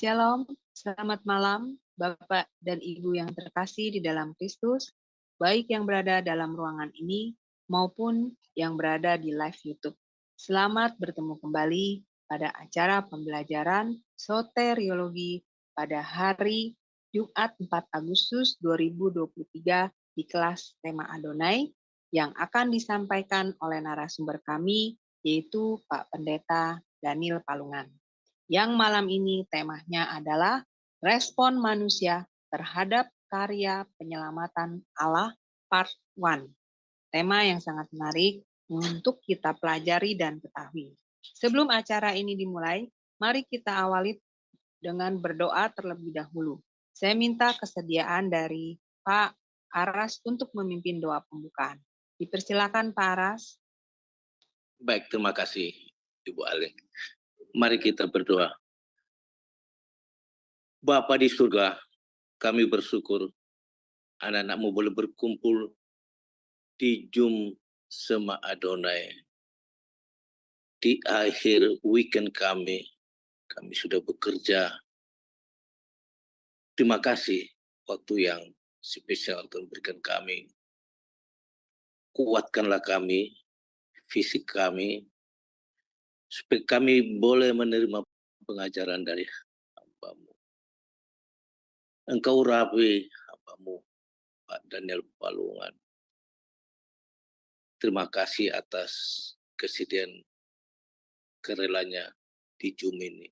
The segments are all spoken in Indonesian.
Shalom, selamat malam Bapak dan Ibu yang terkasih di dalam Kristus, baik yang berada dalam ruangan ini maupun yang berada di live YouTube. Selamat bertemu kembali pada acara pembelajaran soteriologi pada hari Jumat 4 Agustus 2023 di kelas tema Adonai yang akan disampaikan oleh narasumber kami yaitu Pak Pendeta Daniel Palungan. Yang malam ini temanya adalah respon manusia terhadap karya penyelamatan Allah part 1. Tema yang sangat menarik untuk kita pelajari dan ketahui. Sebelum acara ini dimulai, mari kita awali dengan berdoa terlebih dahulu. Saya minta kesediaan dari Pak Aras untuk memimpin doa pembukaan. Dipersilakan Pak Aras. Baik, terima kasih Ibu Ali. Mari kita berdoa. Bapa di surga, kami bersyukur anak-anak-Mu boleh berkumpul di Zoom Sema Adonai. Di akhir weekend kami sudah bekerja. Terima kasih waktu yang spesial Tuhan berikan kami. Kuatkanlah kami, fisik kami, supaya kami boleh menerima pengajaran dari hamba-Mu. Engkau rapi hamba-Mu, Pak Daniel Palungan. Terima kasih atas kesediaan kerelanya di Zoom ini.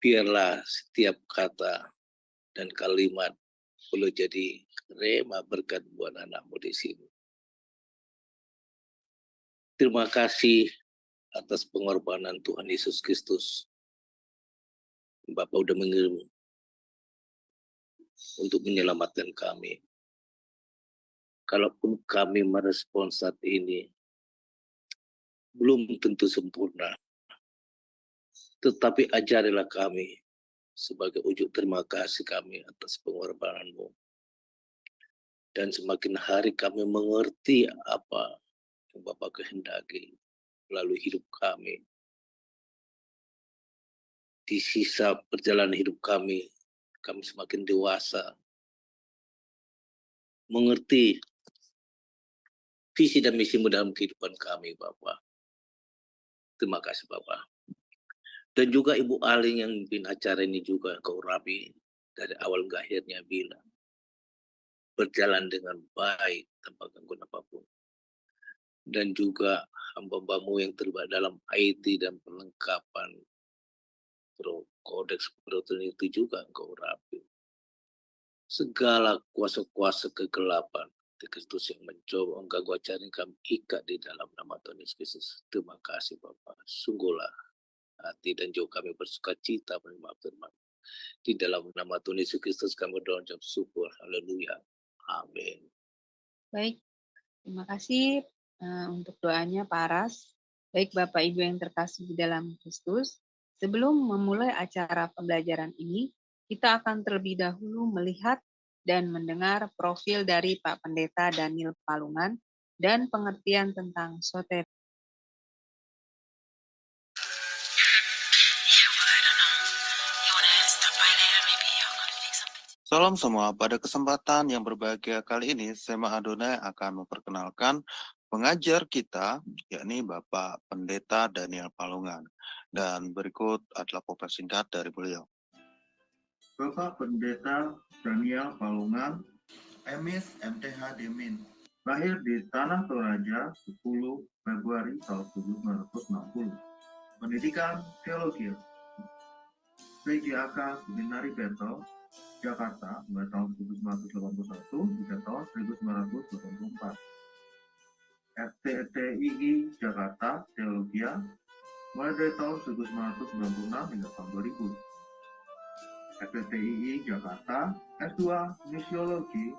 Biarlah setiap kata dan kalimat boleh jadi rema berkat buat anak-Mu di sini. Terima kasih atas pengorbanan Tuhan Yesus Kristus. Bapak udah mengirim untuk menyelamatkan kami. Kalaupun kami merespon saat ini, belum tentu sempurna. Tetapi ajarilah kami sebagai wujud terima kasih kami atas pengorbanan-Mu. Dan semakin hari kami mengerti apa yang Bapak kehendaki melalui hidup kami. Di sisa perjalanan hidup kami semakin dewasa, mengerti visi dan misi-Mu dalam kehidupan kami, Bapak. Terima kasih, Bapak. Dan juga Ibu Aling yang memimpin acara ini juga Engkau rapi dari awal ke akhirnya bila berjalan dengan baik tanpa gangguan apapun. Dan juga hamba-Mu yang terlibat dalam IT dan perlengkapan kodeks protein itu juga Engkau rapi. Segala kuasa-kuasa kegelapan Kristus yang mencoba mengganggu acara ini kami ikat di dalam nama Tuhan Yesus Kristus. Terima kasih Bapak. Sungguhlah hati dan jiwa kami bersuka cita menerima firman. Di dalam nama Tuhan Yesus Kristus kami berdoa ucap syukur. Haleluya. Amin. Baik, terima kasih untuk doanya Pak Aras. Baik Bapak Ibu yang terkasih di dalam Kristus, sebelum memulai acara pembelajaran ini, kita akan terlebih dahulu melihat dan mendengar profil dari Pak Pendeta Daniel Palungan dan pengertian tentang soteri. Salam semua, pada kesempatan yang berbahagia kali ini, Sema Adonai akan memperkenalkan pengajar kita, yakni Bapak Pendeta Daniel Palungan. Dan berikut adalah profil singkat dari beliau. Bapak Pendeta Daniel Palungan, MIS MTH Demin, lahir di Tanah Toraja 10 Februari tahun 1960. Pendidikan Teologi, PGAK Seminari Betel, Jakarta mulai tahun 1981 hingga tahun 1984. FTTII Jakarta Teologia mulai dari tahun 1996 hingga tahun 2000. FTTII Jakarta S2 Misiologi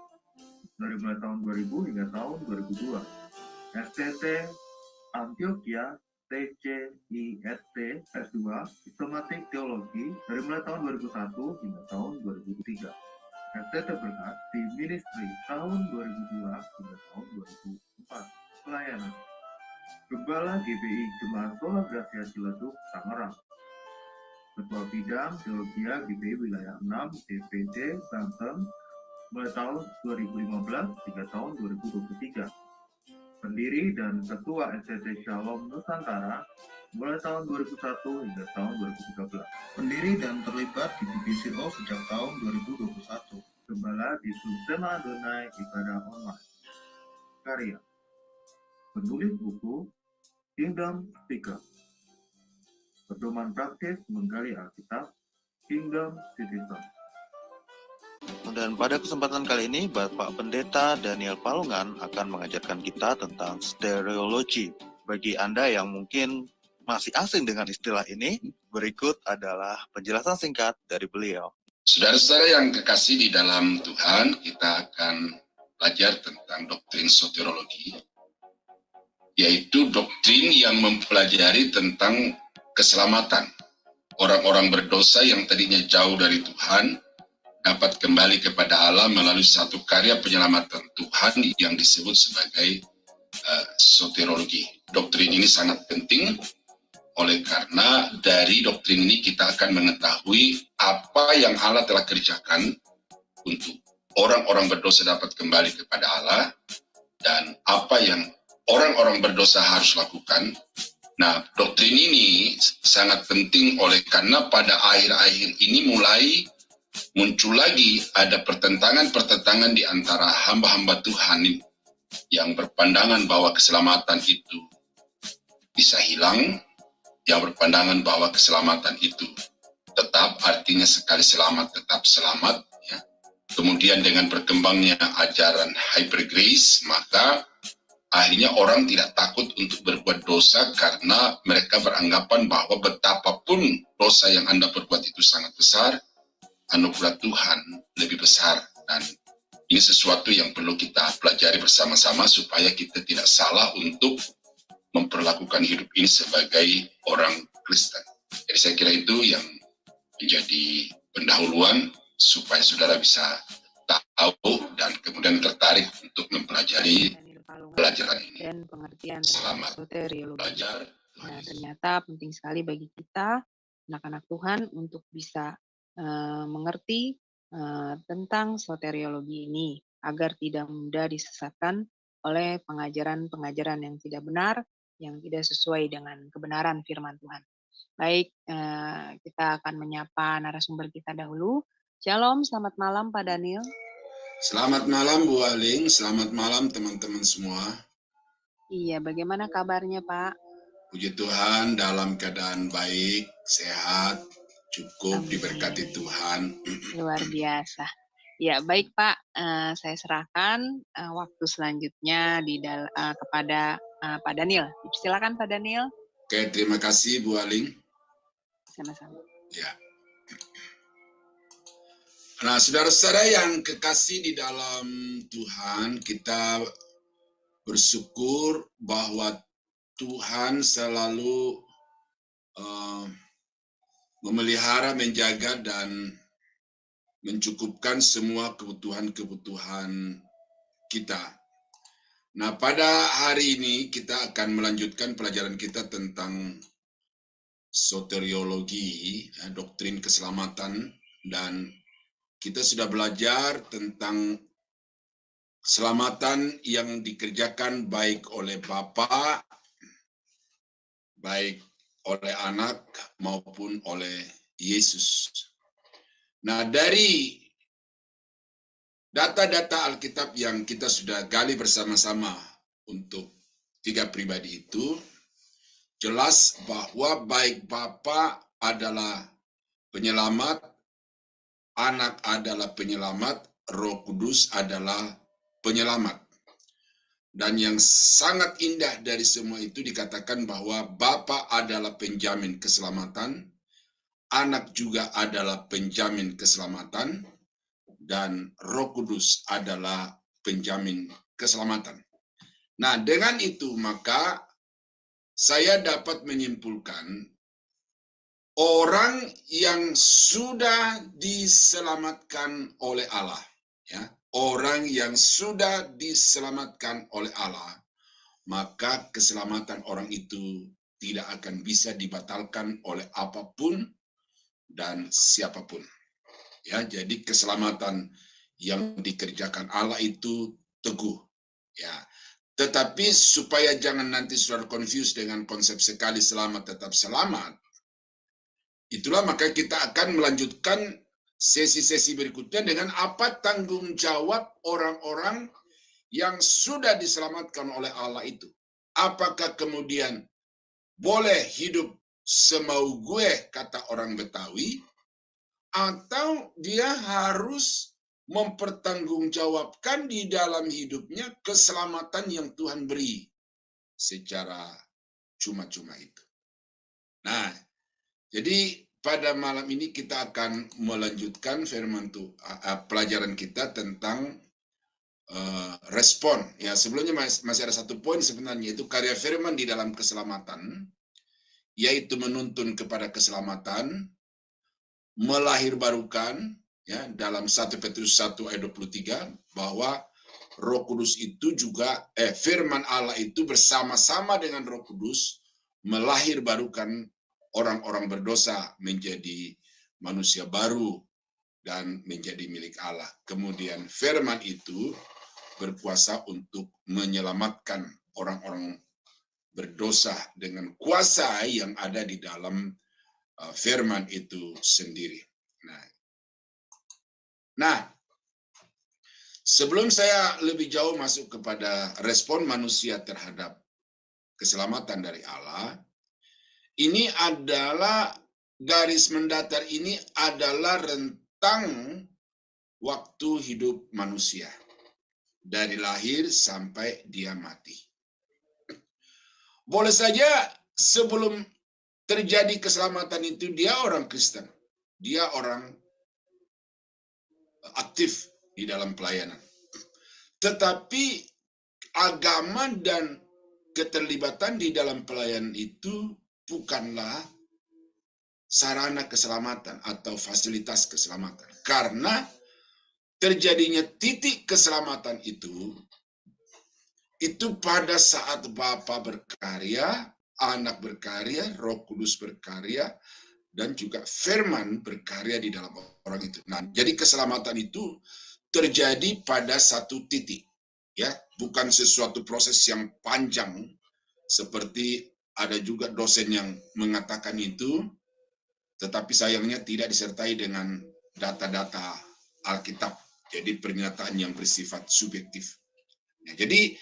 dari mulai tahun 2000 hingga tahun 2002. STT Antioquia TCIST S2 Sistematik Teologi dari mulai tahun 2001 hingga tahun 2003. FTT Berkat di Ministry tahun 2002 hingga tahun 2004. Pelayanan Gembala GBI Jemaat Sola Gracia Ciledug, Tangerang. Ketua Bidang Teologia GBI Wilayah 6 DPD Banten mulai tahun 2015 hingga tahun 2023. Pendiri dan Ketua STT Shalom Nusantara mulai tahun 2001 hingga tahun 2013. Pendiri dan terlibat di Divisi O sejak tahun 2021. Gembala di Sema Adonai Ibadah Online. Karya penulis buku Kingdom Speaker. Pedoman praktis menggali Alkitab Kingdom Citizen. Dan pada kesempatan kali ini, Bapak Pendeta Daniel Palungan akan mengajarkan kita tentang stereologi. Bagi Anda yang mungkin masih asing dengan istilah ini, berikut adalah penjelasan singkat dari beliau. Saudara-saudara yang kekasih di dalam Tuhan, kita akan belajar tentang doktrin soteriologi, yaitu doktrin yang mempelajari tentang keselamatan. Orang-orang berdosa yang tadinya jauh dari Tuhan dapat kembali kepada Allah melalui satu karya penyelamatan Tuhan yang disebut sebagai soteriologi. Doktrin ini sangat penting, oleh karena dari doktrin ini kita akan mengetahui apa yang Allah telah kerjakan untuk orang-orang berdosa dapat kembali kepada Allah dan apa yang orang-orang berdosa harus lakukan. Nah, doktrin ini sangat penting oleh karena pada akhir-akhir ini mulai muncul lagi ada pertentangan-pertentangan di antara hamba-hamba Tuhan yang berpandangan bahwa keselamatan itu bisa hilang, yang berpandangan bahwa keselamatan itu tetap, artinya sekali selamat tetap selamat. Ya. Kemudian dengan berkembangnya ajaran hyper grace, maka akhirnya orang tidak takut untuk berbuat dosa karena mereka beranggapan bahwa betapapun dosa yang Anda perbuat itu sangat besar, anugerah Tuhan lebih besar. Dan ini sesuatu yang perlu kita pelajari bersama-sama supaya kita tidak salah untuk memperlakukan hidup ini sebagai orang Kristen. Jadi saya kira itu yang menjadi pendahuluan supaya saudara bisa tahu dan kemudian tertarik untuk mempelajari pelajaran ini. Dan pengertian Selamat soteriologi. belajar. Nah, ternyata penting sekali bagi kita, anak-anak Tuhan, untuk bisa mengerti tentang soteriologi ini, agar tidak mudah disesatkan oleh pengajaran-pengajaran yang tidak benar, yang tidak sesuai dengan kebenaran firman Tuhan. Baik, kita akan menyapa narasumber kita dahulu. Shalom, selamat malam Pak Daniel. Selamat malam Bu Aling, selamat malam teman-teman semua. Iya, bagaimana kabarnya Pak? Puji Tuhan dalam keadaan baik, sehat, cukup Amin. Diberkati Tuhan. Luar biasa. Ya, baik Pak, saya serahkan waktu selanjutnya kepada Pak Daniel. Silakan Pak Daniel. Oke, terima kasih Bu Aling. Sama-sama. Ya. Nah, saudara-saudara yang kekasih di dalam Tuhan, kita bersyukur bahwa Tuhan selalu memelihara, menjaga, dan mencukupkan semua kebutuhan-kebutuhan kita. Nah, pada hari ini kita akan melanjutkan pelajaran kita tentang soteriologi, doktrin keselamatan, dan kita sudah belajar tentang keselamatan yang dikerjakan baik oleh Bapa, baik oleh Anak, maupun oleh Yesus. Nah, dari data-data Alkitab yang kita sudah gali bersama-sama untuk 3 pribadi itu, jelas bahwa baik Bapa adalah penyelamat, Anak adalah penyelamat, Roh Kudus adalah penyelamat. Dan yang sangat indah dari semua itu dikatakan bahwa Bapa adalah penjamin keselamatan, Anak juga adalah penjamin keselamatan, dan Roh Kudus adalah penjamin keselamatan. Nah, dengan itu maka saya dapat menyimpulkan orang yang sudah diselamatkan oleh Allah, ya, orang yang sudah diselamatkan oleh Allah, maka keselamatan orang itu tidak akan bisa dibatalkan oleh apapun, dan siapapun. Ya, jadi keselamatan yang dikerjakan Allah itu teguh. Ya, tetapi supaya jangan nanti saudara confuse dengan konsep sekali selamat tetap selamat, itulah maka kita akan melanjutkan sesi-sesi berikutnya dengan apa tanggung jawab orang-orang yang sudah diselamatkan oleh Allah itu. Apakah kemudian boleh hidup semau gue, kata orang Betawi, atau dia harus mempertanggungjawabkan di dalam hidupnya keselamatan yang Tuhan beri secara cuma-cuma itu. Nah, jadi pada malam ini kita akan melanjutkan firman pelajaran kita tentang respon. Ya, sebelumnya masih ada satu poin sebenarnya, yaitu karya firman di dalam keselamatan, yaitu menuntun kepada keselamatan, melahirbarukan, ya, dalam 1 Petrus 1 ayat 23, bahwa Roh Kudus itu juga, firman Allah itu bersama-sama dengan Roh Kudus melahirbarukan orang-orang berdosa menjadi manusia baru dan menjadi milik Allah. Kemudian firman itu berkuasa untuk menyelamatkan orang-orang berdosa dengan kuasa yang ada di dalam firman itu sendiri. Nah, sebelum saya lebih jauh masuk kepada respon manusia terhadap keselamatan dari Allah, ini adalah garis mendatar, ini adalah rentang waktu hidup manusia dari lahir sampai dia mati. Boleh saja sebelum terjadi keselamatan itu dia orang Kristen, dia orang aktif di dalam pelayanan. Tetapi agama dan keterlibatan di dalam pelayanan itu bukanlah sarana keselamatan atau fasilitas keselamatan. Karena terjadinya titik keselamatan itu pada saat Bapa berkarya, Anak berkarya, Roh Kudus berkarya, dan juga firman berkarya di dalam orang itu. Nah, jadi keselamatan itu terjadi pada satu titik, ya, bukan sesuatu proses yang panjang seperti ada juga dosen yang mengatakan itu, tetapi sayangnya tidak disertai dengan data-data Alkitab. Jadi pernyataan yang bersifat subjektif. Nah, jadi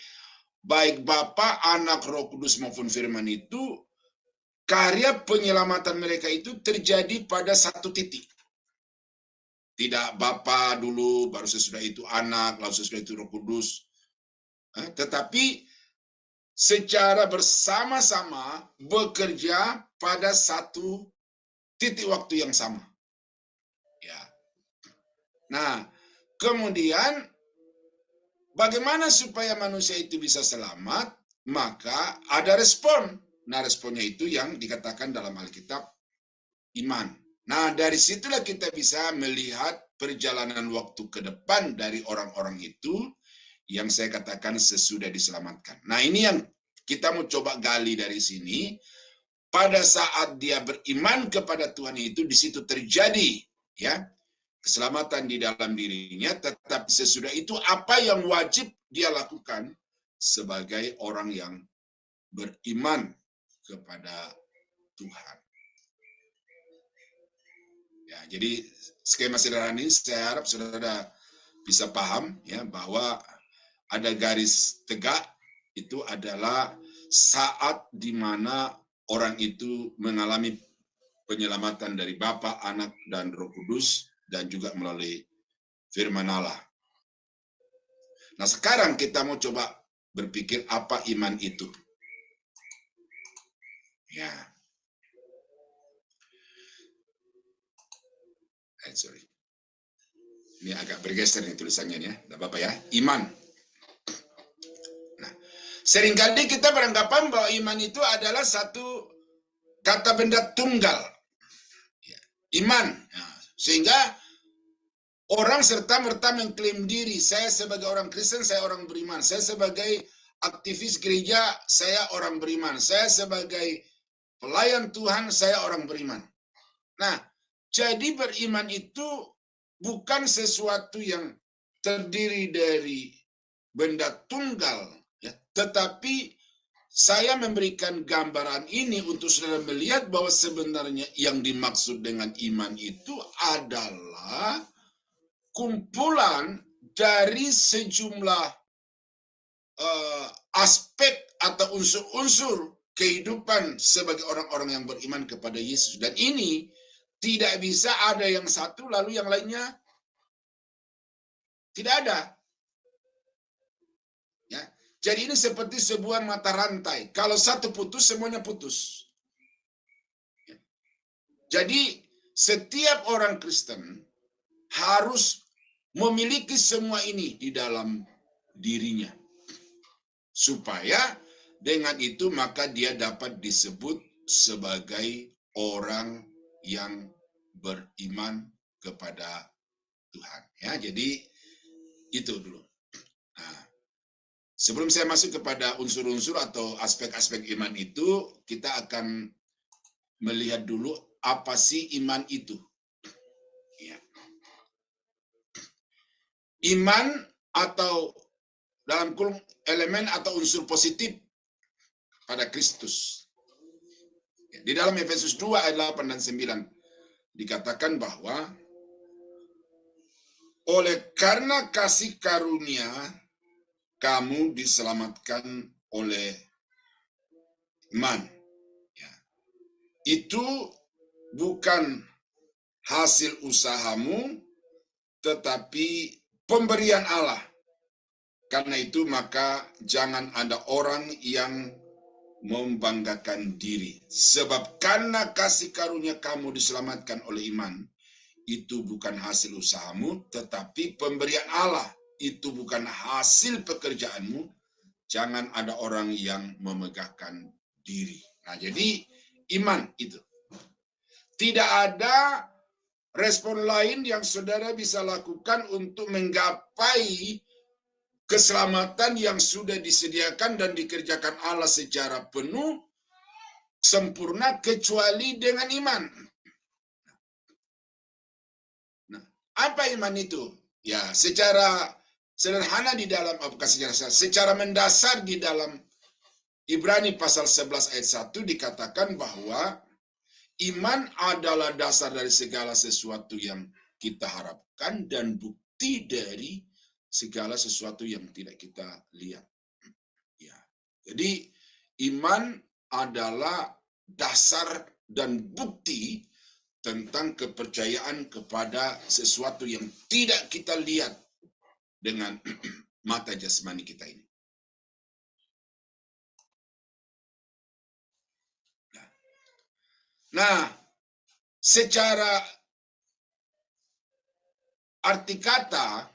baik Bapa, Anak, Roh Kudus maupun firman itu, karya penyelamatan mereka itu terjadi pada satu titik. Tidak Bapa dulu, baru sesudah itu Anak, lalu sesudah itu Roh Kudus. Tetapi secara bersama-sama bekerja pada satu titik waktu yang sama. Ya. Nah, kemudian bagaimana supaya manusia itu bisa selamat? Maka ada respon. Nah, responnya itu yang dikatakan dalam Alkitab iman. Nah, dari situlah kita bisa melihat perjalanan waktu ke depan dari orang-orang itu yang saya katakan sesudah diselamatkan. Nah, ini yang kita mau coba gali dari sini. Pada saat dia beriman kepada Tuhan itu, di situ terjadi, ya, keselamatan di dalam dirinya, tetapi sesudah itu apa yang wajib dia lakukan sebagai orang yang beriman kepada Tuhan. Ya, jadi skema sederhana ini saya harap saudara bisa paham, ya, bahwa ada garis tegak itu adalah saat di mana orang itu mengalami penyelamatan dari Bapa, Anak, dan Roh Kudus, dan juga melalui firman Allah. Nah, sekarang kita mau coba berpikir apa iman itu. Ya. Sorry. Ini agak bergeser nih tulisannya ya, tidak apa-apa ya. Iman. Nah, seringkali kita beranggapan bahwa iman itu adalah satu kata benda tunggal. Ya. Iman. Nah, sehingga orang serta-merta mengklaim diri, saya sebagai orang Kristen, saya orang beriman. Saya sebagai aktivis gereja, saya orang beriman. Saya sebagai pelayan Tuhan, saya orang beriman. Nah, Jadi beriman itu bukan sesuatu yang terdiri dari benda tunggal, ya, tetapi saya memberikan gambaran ini untuk saudara melihat bahwa sebenarnya yang dimaksud dengan iman itu adalah kumpulan dari sejumlah aspek atau unsur-unsur kehidupan sebagai orang-orang yang beriman kepada Yesus. Dan ini tidak bisa ada yang satu lalu yang lainnya tidak ada. Ya. Jadi ini seperti sebuah mata rantai. Kalau satu putus, semuanya putus. Ya. Jadi setiap orang Kristen harus memiliki semua ini di dalam dirinya. Supaya dengan itu maka dia dapat disebut sebagai orang yang beriman kepada Tuhan. Ya, jadi itu dulu. Nah, sebelum saya masuk kepada unsur-unsur atau aspek-aspek iman itu, kita akan melihat dulu apa sih iman itu. Ya. Iman atau dalam kurung elemen atau unsur positif pada Kristus. Di dalam Efesus 2 ayat 8 dan 9 dikatakan bahwa oleh karena kasih karunia kamu diselamatkan oleh iman. Ya. Itu bukan hasil usahamu, tetapi pemberian Allah. Karena itu maka jangan ada orang yang membanggakan diri. Sebab karena kasih karunia kamu diselamatkan oleh iman, itu bukan hasil usahamu, tetapi pemberian Allah. Itu bukan hasil pekerjaanmu. Jangan ada orang yang memegahkan diri. Nah, jadi iman itu. Tidak ada respon lain yang saudara bisa lakukan untuk menggapai keselamatan yang sudah disediakan dan dikerjakan Allah secara penuh, sempurna, kecuali dengan iman. Nah, apa iman itu? Ya, secara sederhana di dalam, secara mendasar di dalam Ibrani pasal 11 ayat 1 dikatakan bahwa iman adalah dasar dari segala sesuatu yang kita harapkan dan bukti dari segala sesuatu yang tidak kita lihat. Ya. Jadi iman adalah dasar dan bukti tentang kepercayaan kepada sesuatu yang tidak kita lihat dengan mata jasmani kita ini. Nah, secara arti kata,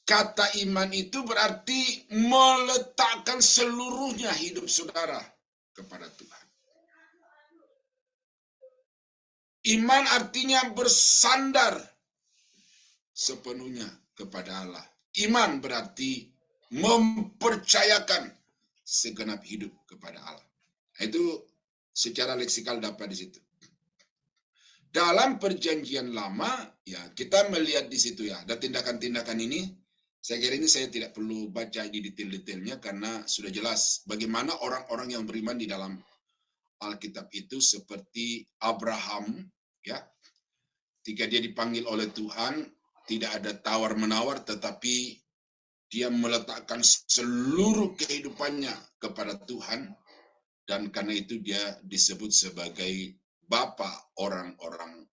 kata iman itu berarti meletakkan seluruhnya hidup saudara kepada Tuhan. Iman artinya bersandar sepenuhnya kepada Allah. Iman berarti mempercayakan segenap hidup kepada Allah. Itu secara leksikal dapat di situ. Dalam perjanjian lama, ya kita melihat di situ ya, ada tindakan-tindakan ini. Saya kira ini saya tidak perlu baca di detail-detailnya karena sudah jelas bagaimana orang-orang yang beriman di dalam Alkitab itu seperti Abraham, ya, ketika dia dipanggil oleh Tuhan, tidak ada tawar-menawar, tetapi dia meletakkan seluruh kehidupannya kepada Tuhan, dan karena itu dia disebut sebagai Bapa orang-orang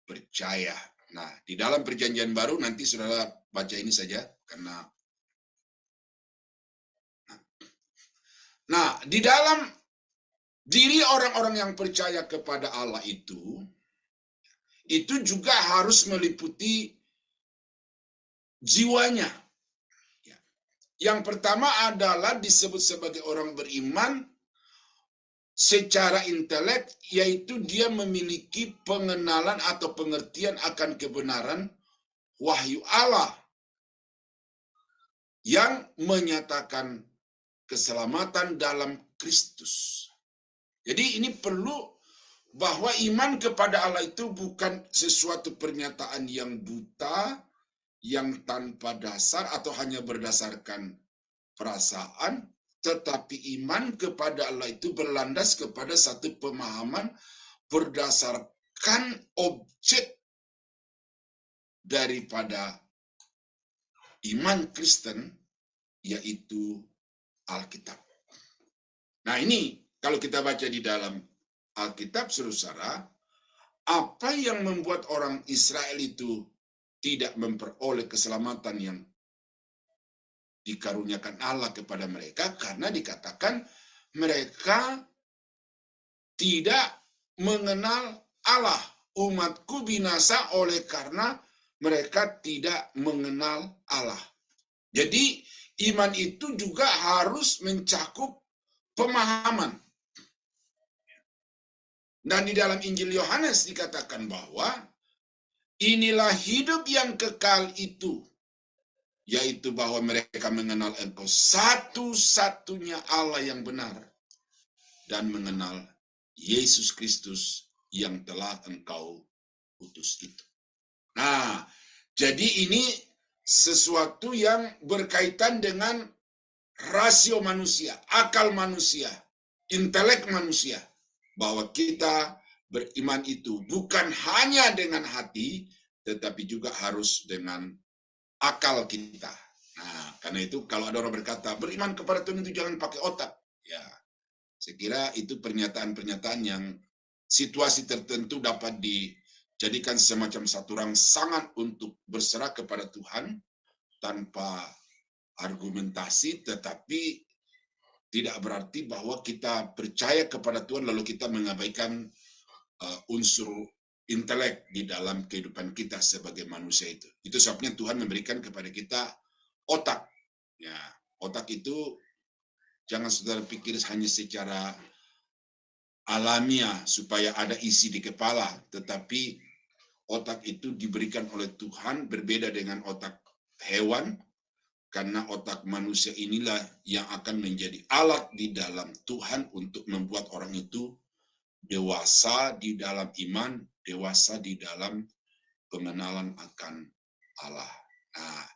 percaya. Nah, di dalam perjanjian baru nanti saudara baca ini saja karena nah, di dalam diri orang-orang yang percaya kepada Allah itu juga harus meliputi jiwanya. Yang pertama adalah disebut sebagai orang beriman secara intelek, yaitu dia memiliki pengenalan atau pengertian akan kebenaran wahyu Allah yang menyatakan keselamatan dalam Kristus. Jadi ini perlu bahwa iman kepada Allah itu bukan sesuatu pernyataan yang buta, yang tanpa dasar atau hanya berdasarkan perasaan, tetapi iman kepada Allah itu berlandas kepada satu pemahaman berdasarkan objek daripada iman Kristen, yaitu Alkitab. Nah ini kalau kita baca di dalam Alkitab, saudara, apa yang membuat orang Israel itu tidak memperoleh keselamatan yang dikaruniakan Allah kepada mereka? Karena dikatakan mereka tidak mengenal Allah. Umatku binasa oleh karena mereka tidak mengenal Allah. Jadi iman itu juga harus mencakup pemahaman. Dan di dalam Injil Yohanes dikatakan bahwa inilah hidup yang kekal itu, yaitu bahwa mereka mengenal Engkau satu-satunya Allah yang benar dan mengenal Yesus Kristus yang telah Engkau utus itu. Nah, jadi ini sesuatu yang berkaitan dengan rasio manusia, akal manusia, intelek manusia. Bahwa kita beriman itu bukan hanya dengan hati, tetapi juga harus dengan akal kita. Nah, karena itu kalau ada orang berkata, beriman kepada Tuhan itu jangan pakai otak. Ya, saya kira itu pernyataan-pernyataan yang situasi tertentu dapat dijadikan semacam satu rangsangan untuk berserah kepada Tuhan tanpa argumentasi, tetapi tidak berarti bahwa kita percaya kepada Tuhan lalu kita mengabaikan unsur intelek di dalam kehidupan kita sebagai manusia itu. Itu sebabnya Tuhan memberikan kepada kita otak. Ya, otak itu jangan saudara pikir hanya secara alamiah supaya ada isi di kepala, tetapi otak itu diberikan oleh Tuhan berbeda dengan otak hewan. Karena otak manusia inilah yang akan menjadi alat di dalam Tuhan untuk membuat orang itu dewasa di dalam iman, dewasa di dalam pengenalan akan Allah. Nah,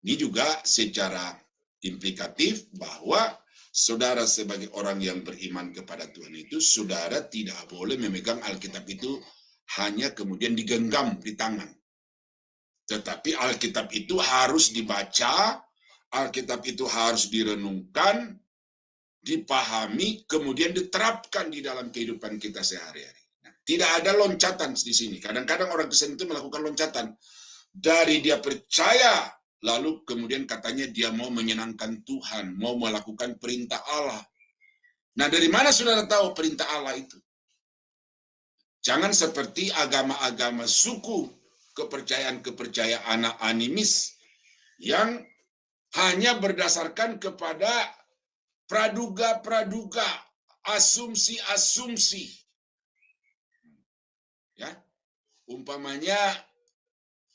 ini juga secara implikatif bahwa saudara sebagai orang yang beriman kepada Tuhan itu, saudara tidak boleh memegang Alkitab itu hanya kemudian digenggam di tangan. Tetapi Alkitab itu harus dibaca, Alkitab itu harus direnungkan, dipahami, kemudian diterapkan di dalam kehidupan kita sehari-hari. Nah, tidak ada loncatan di sini. Kadang-kadang orang Kristen itu melakukan loncatan. Dari dia percaya, lalu kemudian katanya dia mau menyenangkan Tuhan, mau melakukan perintah Allah. Nah, dari mana saudara tahu perintah Allah itu? Jangan seperti agama-agama suku, kepercayaan-kepercayaan animis, yang hanya berdasarkan kepada praduga-praduga, asumsi-asumsi. Ya, umpamanya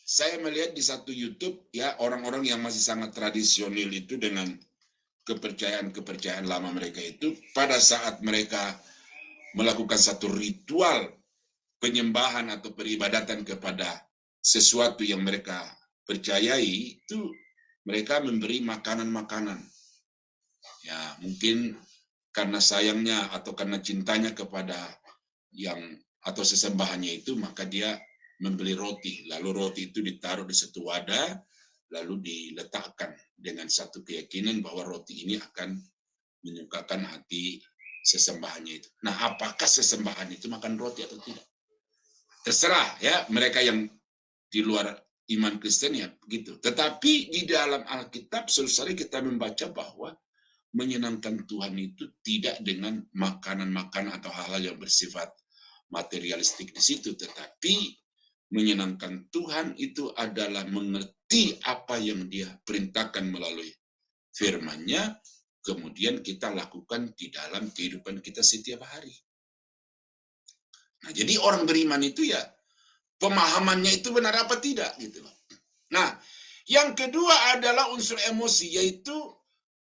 saya melihat di satu YouTube ya orang-orang yang masih sangat tradisional itu dengan kepercayaan-kepercayaan lama mereka itu, pada saat mereka melakukan satu ritual penyembahan atau peribadatan kepada sesuatu yang mereka percayai, itu mereka memberi makanan-makanan. Ya, mungkin karena sayangnya atau karena cintanya kepada yang atau sesembahannya itu, maka dia membeli roti. Lalu roti itu ditaruh di satu wadah, lalu diletakkan dengan satu keyakinan bahwa roti ini akan menyukakan hati sesembahannya itu. Nah, apakah sesembahan itu makan roti atau tidak? Terserah ya, mereka yang di luar iman Kristen ya begitu. Tetapi di dalam Alkitab selalu kita membaca bahwa menyenangkan Tuhan itu tidak dengan makanan-makanan atau hal-hal yang bersifat materialistik di situ, tetapi menyenangkan Tuhan itu adalah mengerti apa yang Dia perintahkan melalui firman-Nya, kemudian kita lakukan di dalam kehidupan kita setiap hari. Nah, jadi orang beriman itu ya pemahamannya itu benar apa tidak gitu loh. Nah, yang kedua adalah unsur emosi, yaitu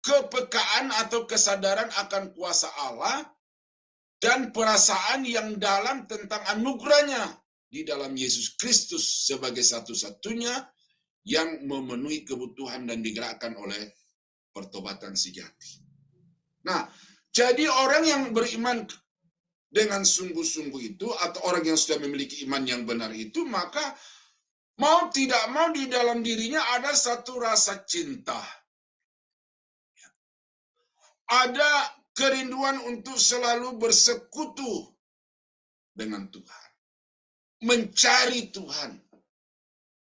kepekaan atau kesadaran akan kuasa Allah dan perasaan yang dalam tentang anugerahnya di dalam Yesus Kristus sebagai satu-satunya yang memenuhi kebutuhan dan digerakkan oleh pertobatan sejati. Nah, jadi orang yang beriman dengan sungguh-sungguh itu, atau orang yang sudah memiliki iman yang benar itu, maka mau tidak mau di dalam dirinya ada satu rasa cinta. Ada kerinduan untuk selalu bersekutu dengan Tuhan, mencari Tuhan,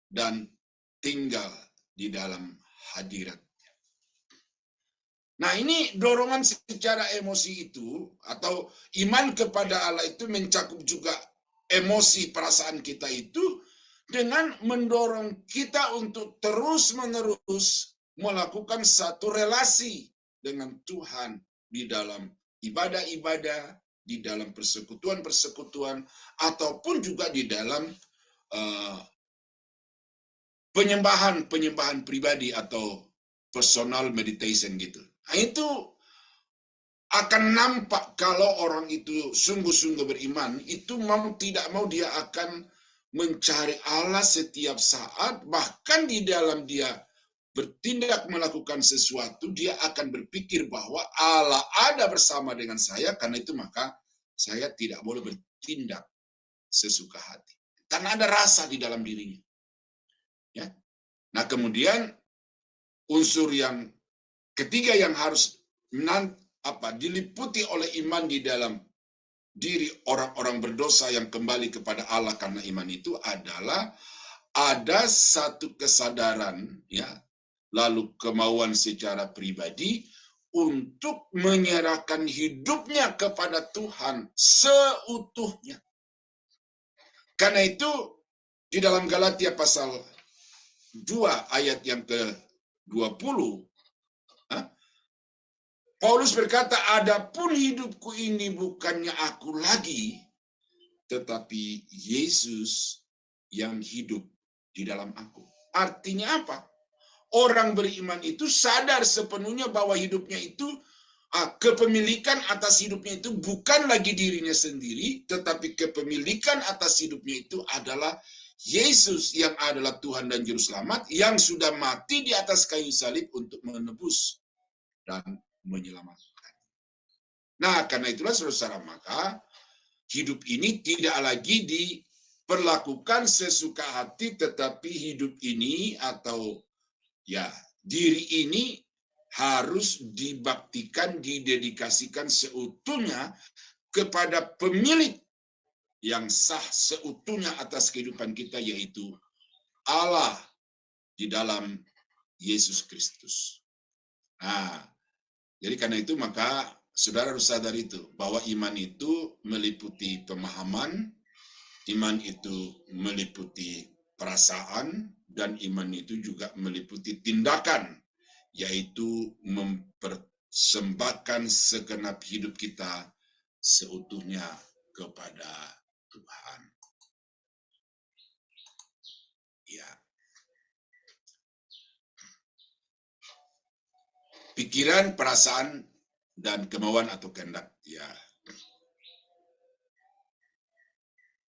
dan tinggal di dalam hadirat. Nah, ini dorongan secara emosi itu, atau iman kepada Allah itu mencakup juga emosi perasaan kita itu, dengan mendorong kita untuk terus-menerus melakukan satu relasi dengan Tuhan di dalam ibadah-ibadah, di dalam persekutuan-persekutuan, ataupun juga di dalam penyembahan pribadi atau personal meditation gitu. Nah, itu akan nampak kalau orang itu sungguh-sungguh beriman, itu mau tidak mau dia akan mencari Allah setiap saat, bahkan di dalam dia bertindak melakukan sesuatu, dia akan berpikir bahwa Allah ada bersama dengan saya, karena itu maka saya tidak boleh bertindak sesuka hati. Karena ada rasa di dalam dirinya. Ya. Nah, kemudian unsur yang ketiga yang harus diliputi oleh iman di dalam diri orang-orang berdosa yang kembali kepada Allah karena iman itu adalah ada satu kesadaran, ya, lalu kemauan secara pribadi untuk menyerahkan hidupnya kepada Tuhan seutuhnya. Karena itu di dalam Galatia pasal 2 ayat yang ke-20, Paulus berkata, adapun hidupku ini bukannya aku lagi, tetapi Yesus yang hidup di dalam aku. Artinya apa? Orang beriman itu sadar sepenuhnya bahwa hidupnya itu, kepemilikan atas hidupnya itu bukan lagi dirinya sendiri, tetapi kepemilikan atas hidupnya itu adalah Yesus yang adalah Tuhan dan Juru Selamat, yang sudah mati di atas kayu salib untuk menebus dan menyelamatkan. Nah, karena itulah saudara, maka hidup ini tidak lagi diperlakukan sesuka hati, tetapi hidup ini atau ya diri ini harus dibaktikan, didedikasikan seutuhnya kepada pemilik yang sah seutuhnya atas kehidupan kita, yaitu Allah di dalam Yesus Kristus. Nah, jadi karena itu maka saudara harus sadar itu, bahwa iman itu meliputi pemahaman, iman itu meliputi perasaan, dan iman itu juga meliputi tindakan, yaitu mempersembahkan segenap hidup kita seutuhnya kepada Tuhan. Ya. Pikiran, perasaan, dan kemauan atau kehendak. Ya.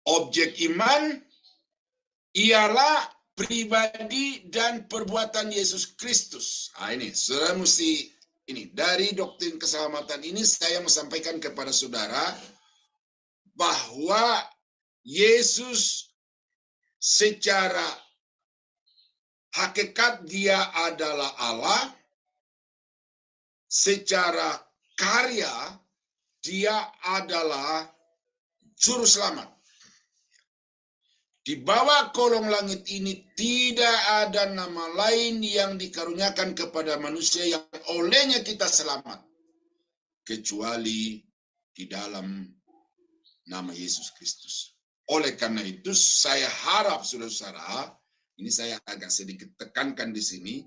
Objek iman ialah pribadi dan perbuatan Yesus Kristus. Nah, ini saudara mesti ini dari doktrin keselamatan ini saya mau sampaikan kepada saudara bahwa Yesus secara hakikat dia adalah Allah. Secara karya, dia adalah Juru Selamat. Di bawah kolong langit ini tidak ada nama lain yang dikaruniakan kepada manusia yang olehnya kita selamat, kecuali di dalam nama Yesus Kristus. Oleh karena itu, saya harap saudara-saudara, ini saya agak sedikit tekankan di sini,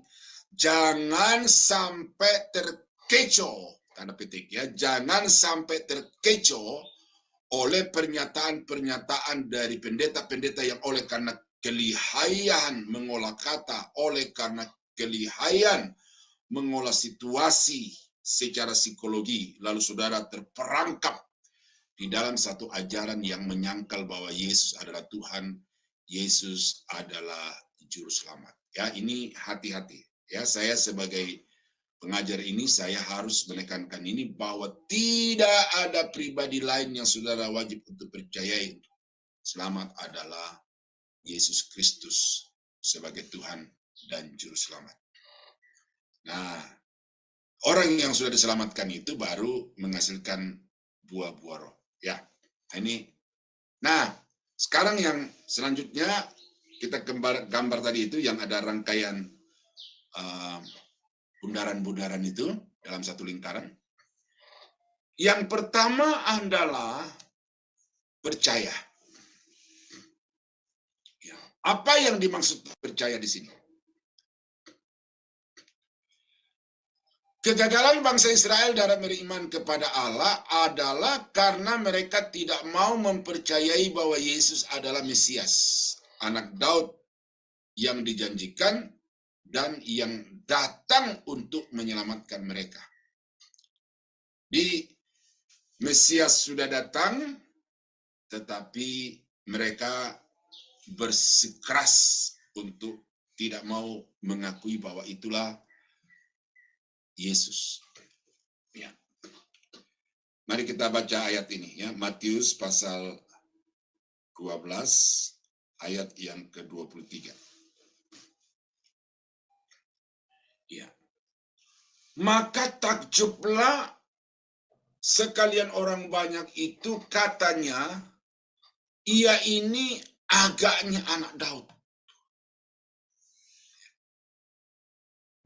jangan sampai terkecoh, tanda petik ya, jangan sampai terkecoh oleh pernyataan-pernyataan dari pendeta-pendeta yang oleh karena kelihayan mengolah kata, oleh karena kelihayan mengolah situasi secara psikologi, lalu saudara terperangkap di dalam satu ajaran yang menyangkal bahwa Yesus adalah Tuhan, Yesus adalah juru selamat. Ya, ini hati-hati. Ya, saya sebagai pengajar ini saya harus menekankan ini bahwa tidak ada pribadi lain yang saudara wajib untuk percayai. Selamat adalah Yesus Kristus sebagai Tuhan dan juru selamat. Nah, orang yang sudah diselamatkan itu baru menghasilkan buah-buah roh. Ya, ini. Nah, sekarang yang selanjutnya kita gambar tadi itu yang ada rangkaian bundaran-bundaran itu dalam satu lingkaran. Yang pertama adalah percaya. Ya. Apa yang dimaksud percaya di sini? Kegagalan bangsa Israel dalam beriman kepada Allah adalah karena mereka tidak mau mempercayai bahwa Yesus adalah Mesias, anak Daud yang dijanjikan dan yang datang untuk menyelamatkan mereka. Di Mesias sudah datang, tetapi mereka bersikeras untuk tidak mau mengakui bahwa itulah Yesus. Ya. Mari kita baca ayat ini ya, Matius pasal 12 ayat yang ke-23. Ya. Maka takjublah sekalian orang banyak itu, katanya ia ini agaknya anak Daud.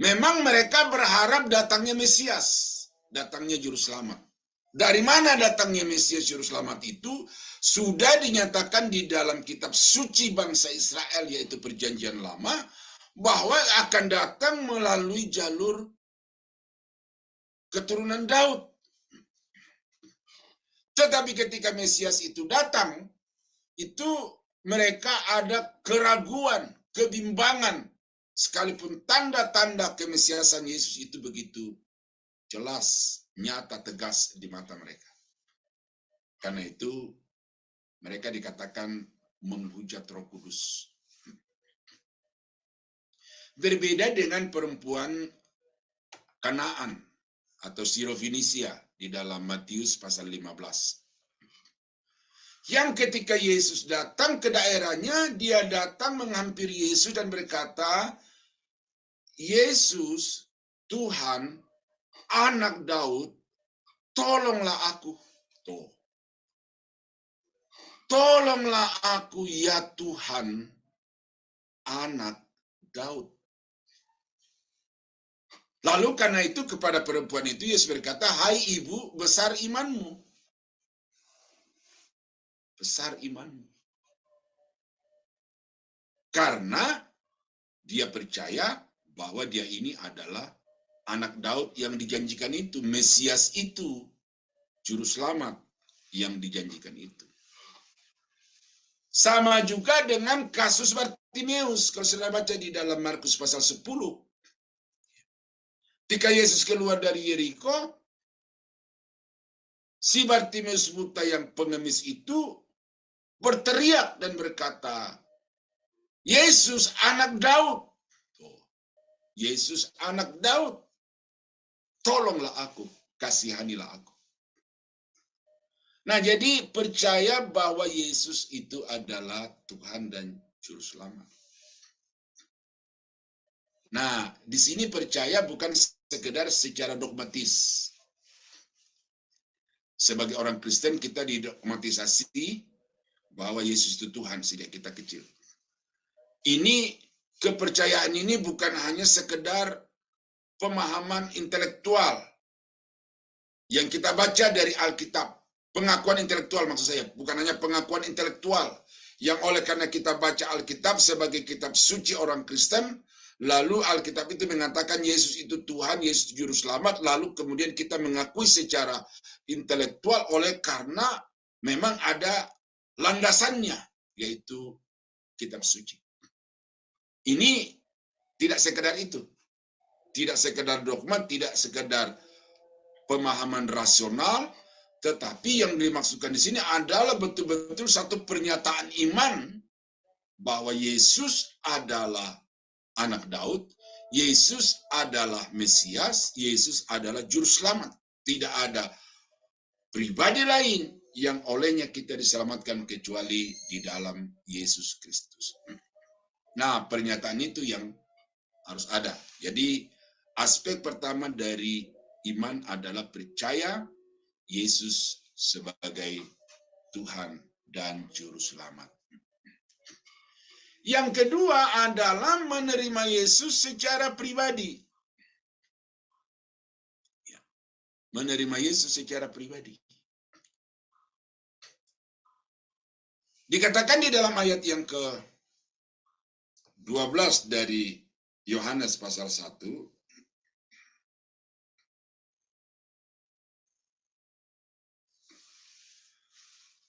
Memang mereka berharap datangnya Mesias, datangnya Juru Selamat. Dari mana datangnya Mesias Juru Selamat itu? Sudah dinyatakan di dalam kitab suci bangsa Israel, yaitu Perjanjian Lama, bahwa akan datang melalui jalur keturunan Daud. Tetapi ketika Mesias itu datang, itu mereka ada keraguan, kebimbangan, sekalipun tanda-tanda kemesiasan Yesus itu begitu jelas, nyata, tegas di mata mereka. Karena itu mereka dikatakan menghujat Roh Kudus. Berbeda dengan perempuan Kanaan atau Sirofenisia di dalam Matius pasal 15. Yang ketika Yesus datang ke daerahnya, dia datang menghampiri Yesus dan berkata, Yesus, Tuhan, anak Daud, tolonglah aku. Tolonglah aku ya Tuhan, anak Daud. Lalu karena itu kepada perempuan itu Yesus berkata, hai ibu, besar imanmu. Besar imanmu. Karena dia percaya bahwa dia ini adalah anak Daud yang dijanjikan itu, Mesias itu, Juru Selamat yang dijanjikan itu. Sama juga dengan kasus Bartimeus, kalau saudara baca di dalam Markus pasal 10. Ketika Yesus keluar dari Yeriko, si Bartimeus buta yang pengemis itu berteriak dan berkata, Yesus anak Daud. Yesus anak Daud, tolonglah aku, kasihanilah aku. Nah, jadi percaya bahwa Yesus itu adalah Tuhan dan Juru Selamat. Nah, di sini percaya bukan sekedar secara dogmatis. Sebagai orang Kristen kita didogmatisasi bahwa Yesus itu Tuhan sejak kita kecil. Ini kepercayaan ini bukan hanya sekedar pemahaman intelektual yang kita baca dari Alkitab. Pengakuan intelektual maksud saya, bukan hanya pengakuan intelektual yang oleh karena kita baca Alkitab sebagai kitab suci orang Kristen, lalu Alkitab itu mengatakan Yesus itu Tuhan, Yesus Juru Selamat, lalu kemudian kita mengakui secara intelektual oleh karena memang ada landasannya, yaitu kitab suci. Ini tidak sekedar itu. Tidak sekedar dogma, tidak sekedar pemahaman rasional, Tetapi yang dimaksudkan di sini adalah betul-betul satu pernyataan iman bahwa Yesus adalah anak Daud, Yesus adalah Mesias, Yesus adalah juru selamat. Tidak ada pribadi lain yang olehnya kita diselamatkan kecuali di dalam Yesus Kristus. Nah, pernyataan itu yang harus ada. Jadi, aspek pertama dari iman adalah percaya Yesus sebagai Tuhan dan Juru Selamat. Yang kedua adalah menerima Yesus secara pribadi. Menerima Yesus secara pribadi. Dikatakan di dalam ayat yang ke-12 dari Yohanes pasal 1,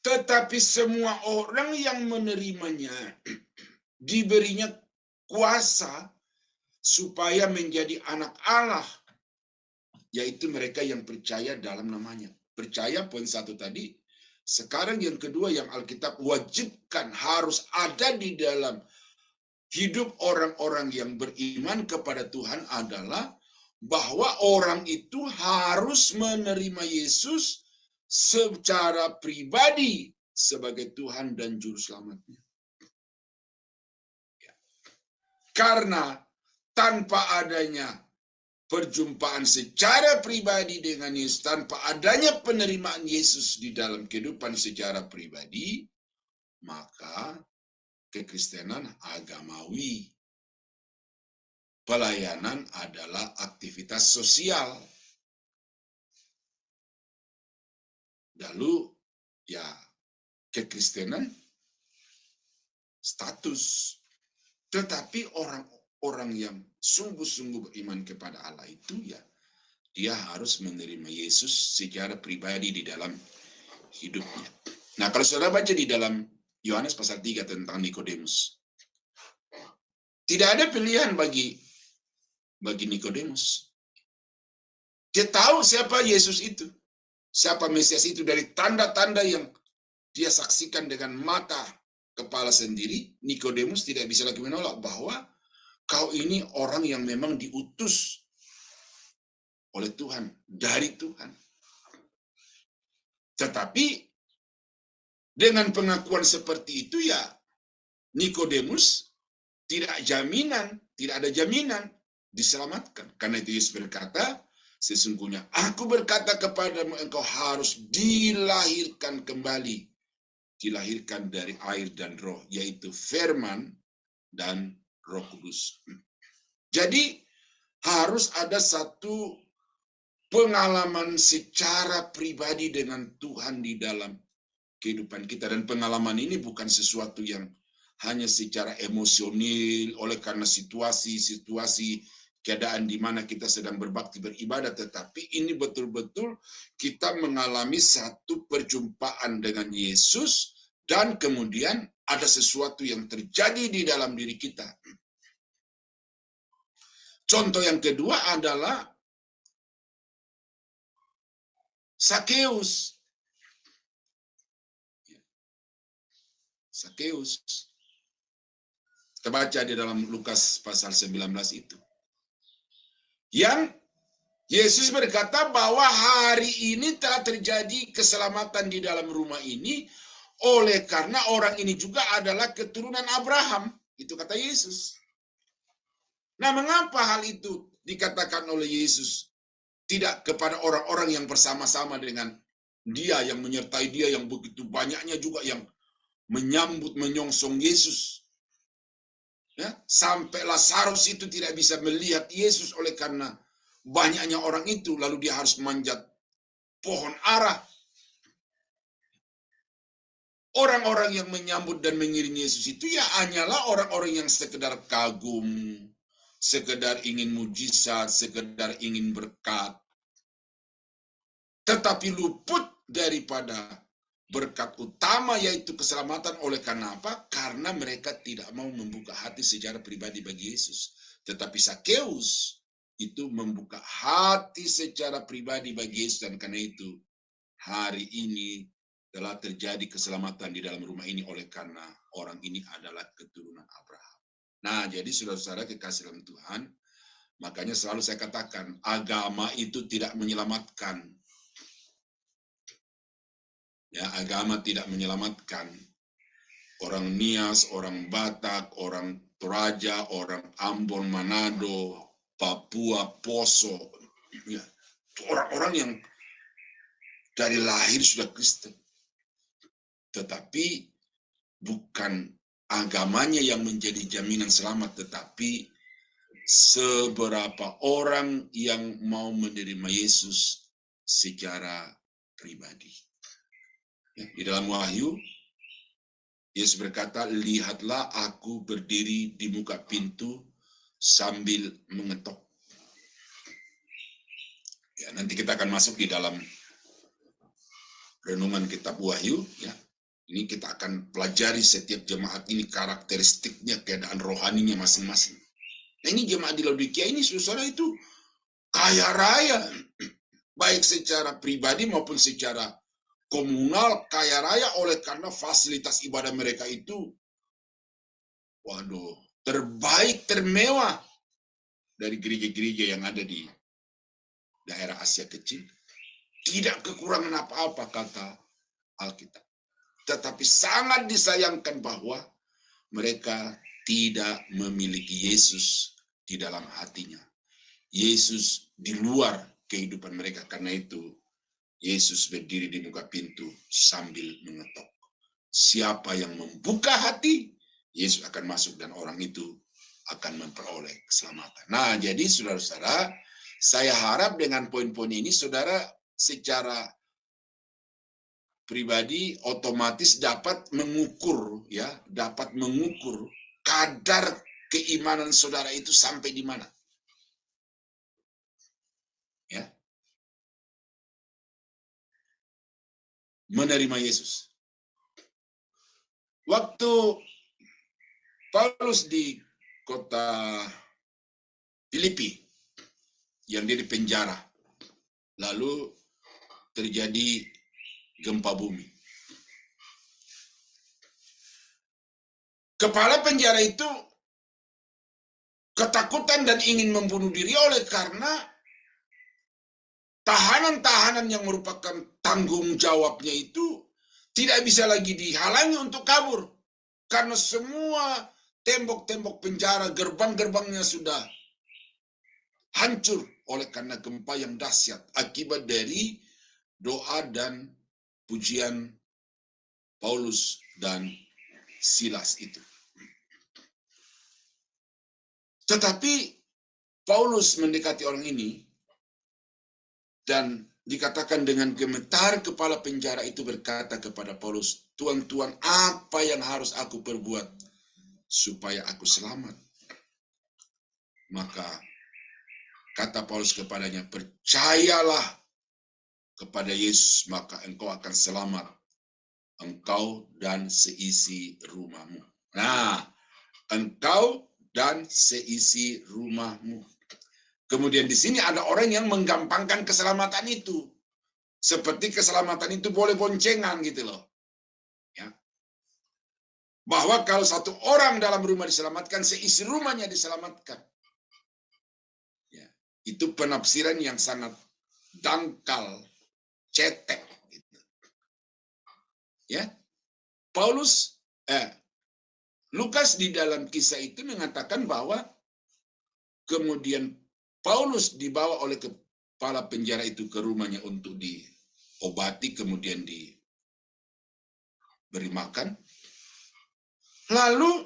tetapi semua orang yang menerimanya diberinya kuasa supaya menjadi anak Allah, yaitu mereka yang percaya dalam namanya. Percaya poin 1 tadi. Sekarang yang kedua yang Alkitab wajibkan harus ada di dalam hidup orang-orang yang beriman kepada Tuhan adalah bahwa orang itu harus menerima Yesus secara pribadi sebagai Tuhan dan Juru Selamatnya. Karena tanpa adanya perjumpaan secara pribadi dengan Yesus, tanpa adanya penerimaan Yesus di dalam kehidupan secara pribadi, maka kekristenan agamawi, pelayanan adalah aktivitas sosial. Lalu ya kekristenan status. Tetapi orang-orang yang sungguh-sungguh beriman kepada Allah itu ya dia harus menerima Yesus secara pribadi di dalam hidupnya. Nah, kalau saudara baca di dalam Yohanes pasal 3 tentang Nikodemus, tidak ada pilihan bagi Nikodemus. Dia tahu siapa Yesus itu. Siapa Mesias itu dari tanda-tanda yang dia saksikan dengan mata kepala sendiri. Nikodemus tidak bisa lagi menolak bahwa kau ini orang yang memang diutus oleh Tuhan, dari Tuhan. Tetapi dengan pengakuan seperti itu ya Nikodemus tidak ada jaminan diselamatkan. Karena itu Yesus berkata, sesungguhnya aku berkata kepadamu, engkau harus dilahirkan kembali. Dilahirkan dari air dan roh, yaitu firman dan Roh Kudus. Jadi harus ada satu pengalaman secara pribadi dengan Tuhan di dalam kehidupan kita. Dan pengalaman ini bukan sesuatu yang hanya secara emosional oleh karena situasi keadaan di mana kita sedang berbakti beribadah, tetapi ini betul-betul kita mengalami satu perjumpaan dengan Yesus dan kemudian ada sesuatu yang terjadi di dalam diri kita. Contoh yang kedua adalah Sakeus. Kita baca di dalam Lukas pasal 19 itu. Yang Yesus berkata bahwa hari ini telah terjadi keselamatan di dalam rumah ini oleh karena orang ini juga adalah keturunan Abraham. Itu kata Yesus. Nah, mengapa hal itu dikatakan oleh Yesus tidak kepada orang-orang yang bersama-sama dengan dia, yang menyertai dia, yang begitu banyaknya juga yang menyambut, menyongsong Yesus. Ya, sampai Lazarus itu tidak bisa melihat Yesus oleh karena banyaknya orang itu, lalu dia harus manjat pohon ara. Orang-orang yang menyambut dan mengiringi Yesus itu ya hanyalah orang-orang yang sekedar kagum, sekedar ingin mujizat, sekedar ingin berkat, tetapi luput daripada berkat utama yaitu keselamatan. Oleh karena apa? Karena mereka tidak mau membuka hati secara pribadi bagi Yesus. Tetapi Sakeus itu membuka hati secara pribadi bagi Yesus, dan karena itu hari ini telah terjadi keselamatan di dalam rumah ini oleh karena orang ini adalah keturunan Abraham. Nah, jadi saudara-saudara kekasih dalam Tuhan, makanya selalu saya katakan, agama itu tidak menyelamatkan. Ya, agama tidak menyelamatkan. Orang Nias, orang Batak, orang Toraja, orang Ambon, Manado, Papua, Poso, ya, orang-orang yang dari lahir sudah Kristen. Tetapi bukan agamanya yang menjadi jaminan selamat, tetapi seberapa orang yang mau menerima Yesus secara pribadi. Ya, di dalam Wahyu, Yesus berkata, lihatlah aku berdiri di muka pintu sambil mengetok. Ya, nanti kita akan masuk di dalam renungan kitab Wahyu. Ya, ini kita akan pelajari setiap jemaat ini karakteristiknya, keadaan rohaninya masing-masing. Nah, ini jemaat di Laodikia ini, saudara, itu kaya raya, baik secara pribadi maupun secara komunal, kaya raya oleh karena fasilitas ibadah mereka itu, waduh, terbaik, termewah dari gereja-gereja yang ada di daerah Asia Kecil. Tidak kekurangan apa-apa, kata Alkitab. Tetapi sangat disayangkan bahwa mereka tidak memiliki Yesus di dalam hatinya. Yesus di luar kehidupan mereka. Karena itu, Yesus berdiri di muka pintu sambil mengetok. Siapa yang membuka hati, Yesus akan masuk dan orang itu akan memperoleh keselamatan. Nah, jadi saudara-saudara, saya harap dengan poin-poin ini, saudara secara pribadi otomatis dapat mengukur, ya, dapat mengukur kadar keimanan saudara itu sampai di mana. Ya. Menerima Yesus. Waktu Paulus di kota Filipi, yang dia di penjara, lalu terjadi gempa bumi. Kepala penjara itu ketakutan dan ingin membunuh diri oleh karena tahanan-tahanan yang merupakan tanggung jawabnya itu tidak bisa lagi dihalangi untuk kabur. Karena semua tembok-tembok penjara, gerbang-gerbangnya sudah hancur oleh karena gempa yang dahsyat akibat dari doa dan pujian Paulus dan Silas itu. Tetapi Paulus mendekati orang ini dan dikatakan dengan gemetar kepala penjara itu berkata kepada Paulus, Tuan, apa yang harus aku perbuat supaya aku selamat? Maka kata Paulus kepadanya, percayalah kepada Yesus, maka engkau akan selamat, engkau dan seisi rumahmu. Nah, engkau dan seisi rumahmu. Kemudian di sini ada orang yang menggampangkan keselamatan itu. Seperti keselamatan itu boleh boncengan gitu loh. Ya. Bahwa kalau satu orang dalam rumah diselamatkan, seisi rumahnya diselamatkan. Ya. Itu penafsiran yang sangat dangkal, cetek. Gitu. Ya. Lukas di dalam kisah itu mengatakan bahwa kemudian Paulus dibawa oleh kepala penjara itu ke rumahnya untuk diobati, kemudian diberi makan. Lalu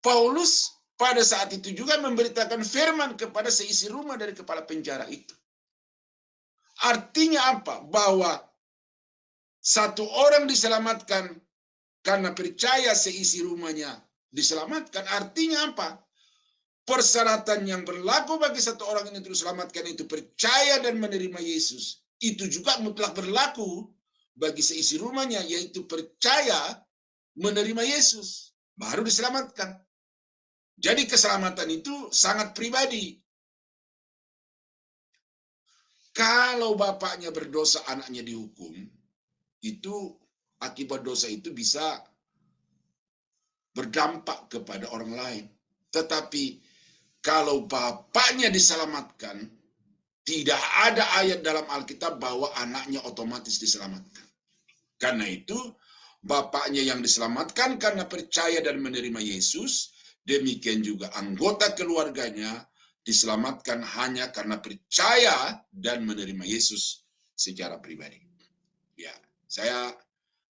Paulus pada saat itu juga memberitakan firman kepada seisi rumah dari kepala penjara itu. Artinya apa? Bahwa satu orang diselamatkan karena percaya seisi rumahnya diselamatkan. Artinya apa? Persyaratan yang berlaku bagi satu orang ini untuk diselamatkan itu percaya dan menerima Yesus. Itu juga mutlak berlaku bagi seisi rumahnya, yaitu percaya menerima Yesus. Baru diselamatkan. Jadi keselamatan itu sangat pribadi. Kalau bapaknya berdosa, anaknya dihukum, itu akibat dosa itu bisa berdampak kepada orang lain. Tetapi kalau bapaknya diselamatkan, tidak ada ayat dalam Alkitab bahwa anaknya otomatis diselamatkan. Karena itu, bapaknya yang diselamatkan karena percaya dan menerima Yesus, demikian juga anggota keluarganya diselamatkan hanya karena percaya dan menerima Yesus secara pribadi. Ya, saya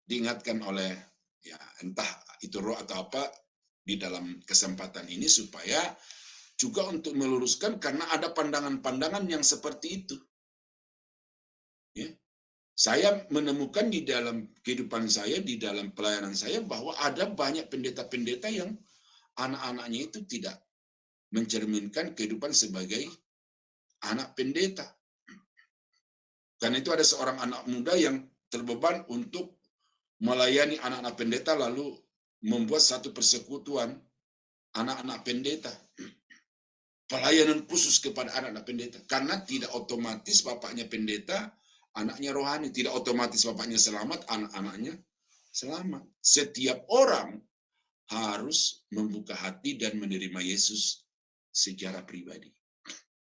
diingatkan oleh entah itu roh atau apa di dalam kesempatan ini supaya juga untuk meluruskan karena ada pandangan-pandangan yang seperti itu. Ya. Saya menemukan di dalam kehidupan saya, di dalam pelayanan saya bahwa ada banyak pendeta-pendeta yang anak-anaknya itu tidak mencerminkan kehidupan sebagai anak pendeta. Karena itu ada seorang anak muda yang terbeban untuk melayani anak-anak pendeta lalu membuat satu persekutuan anak-anak pendeta. Pelayanan khusus kepada anak-anak pendeta. Karena tidak otomatis bapaknya pendeta, anaknya rohani. Tidak otomatis bapaknya selamat, anak-anaknya selamat. Setiap orang harus membuka hati dan menerima Yesus secara pribadi.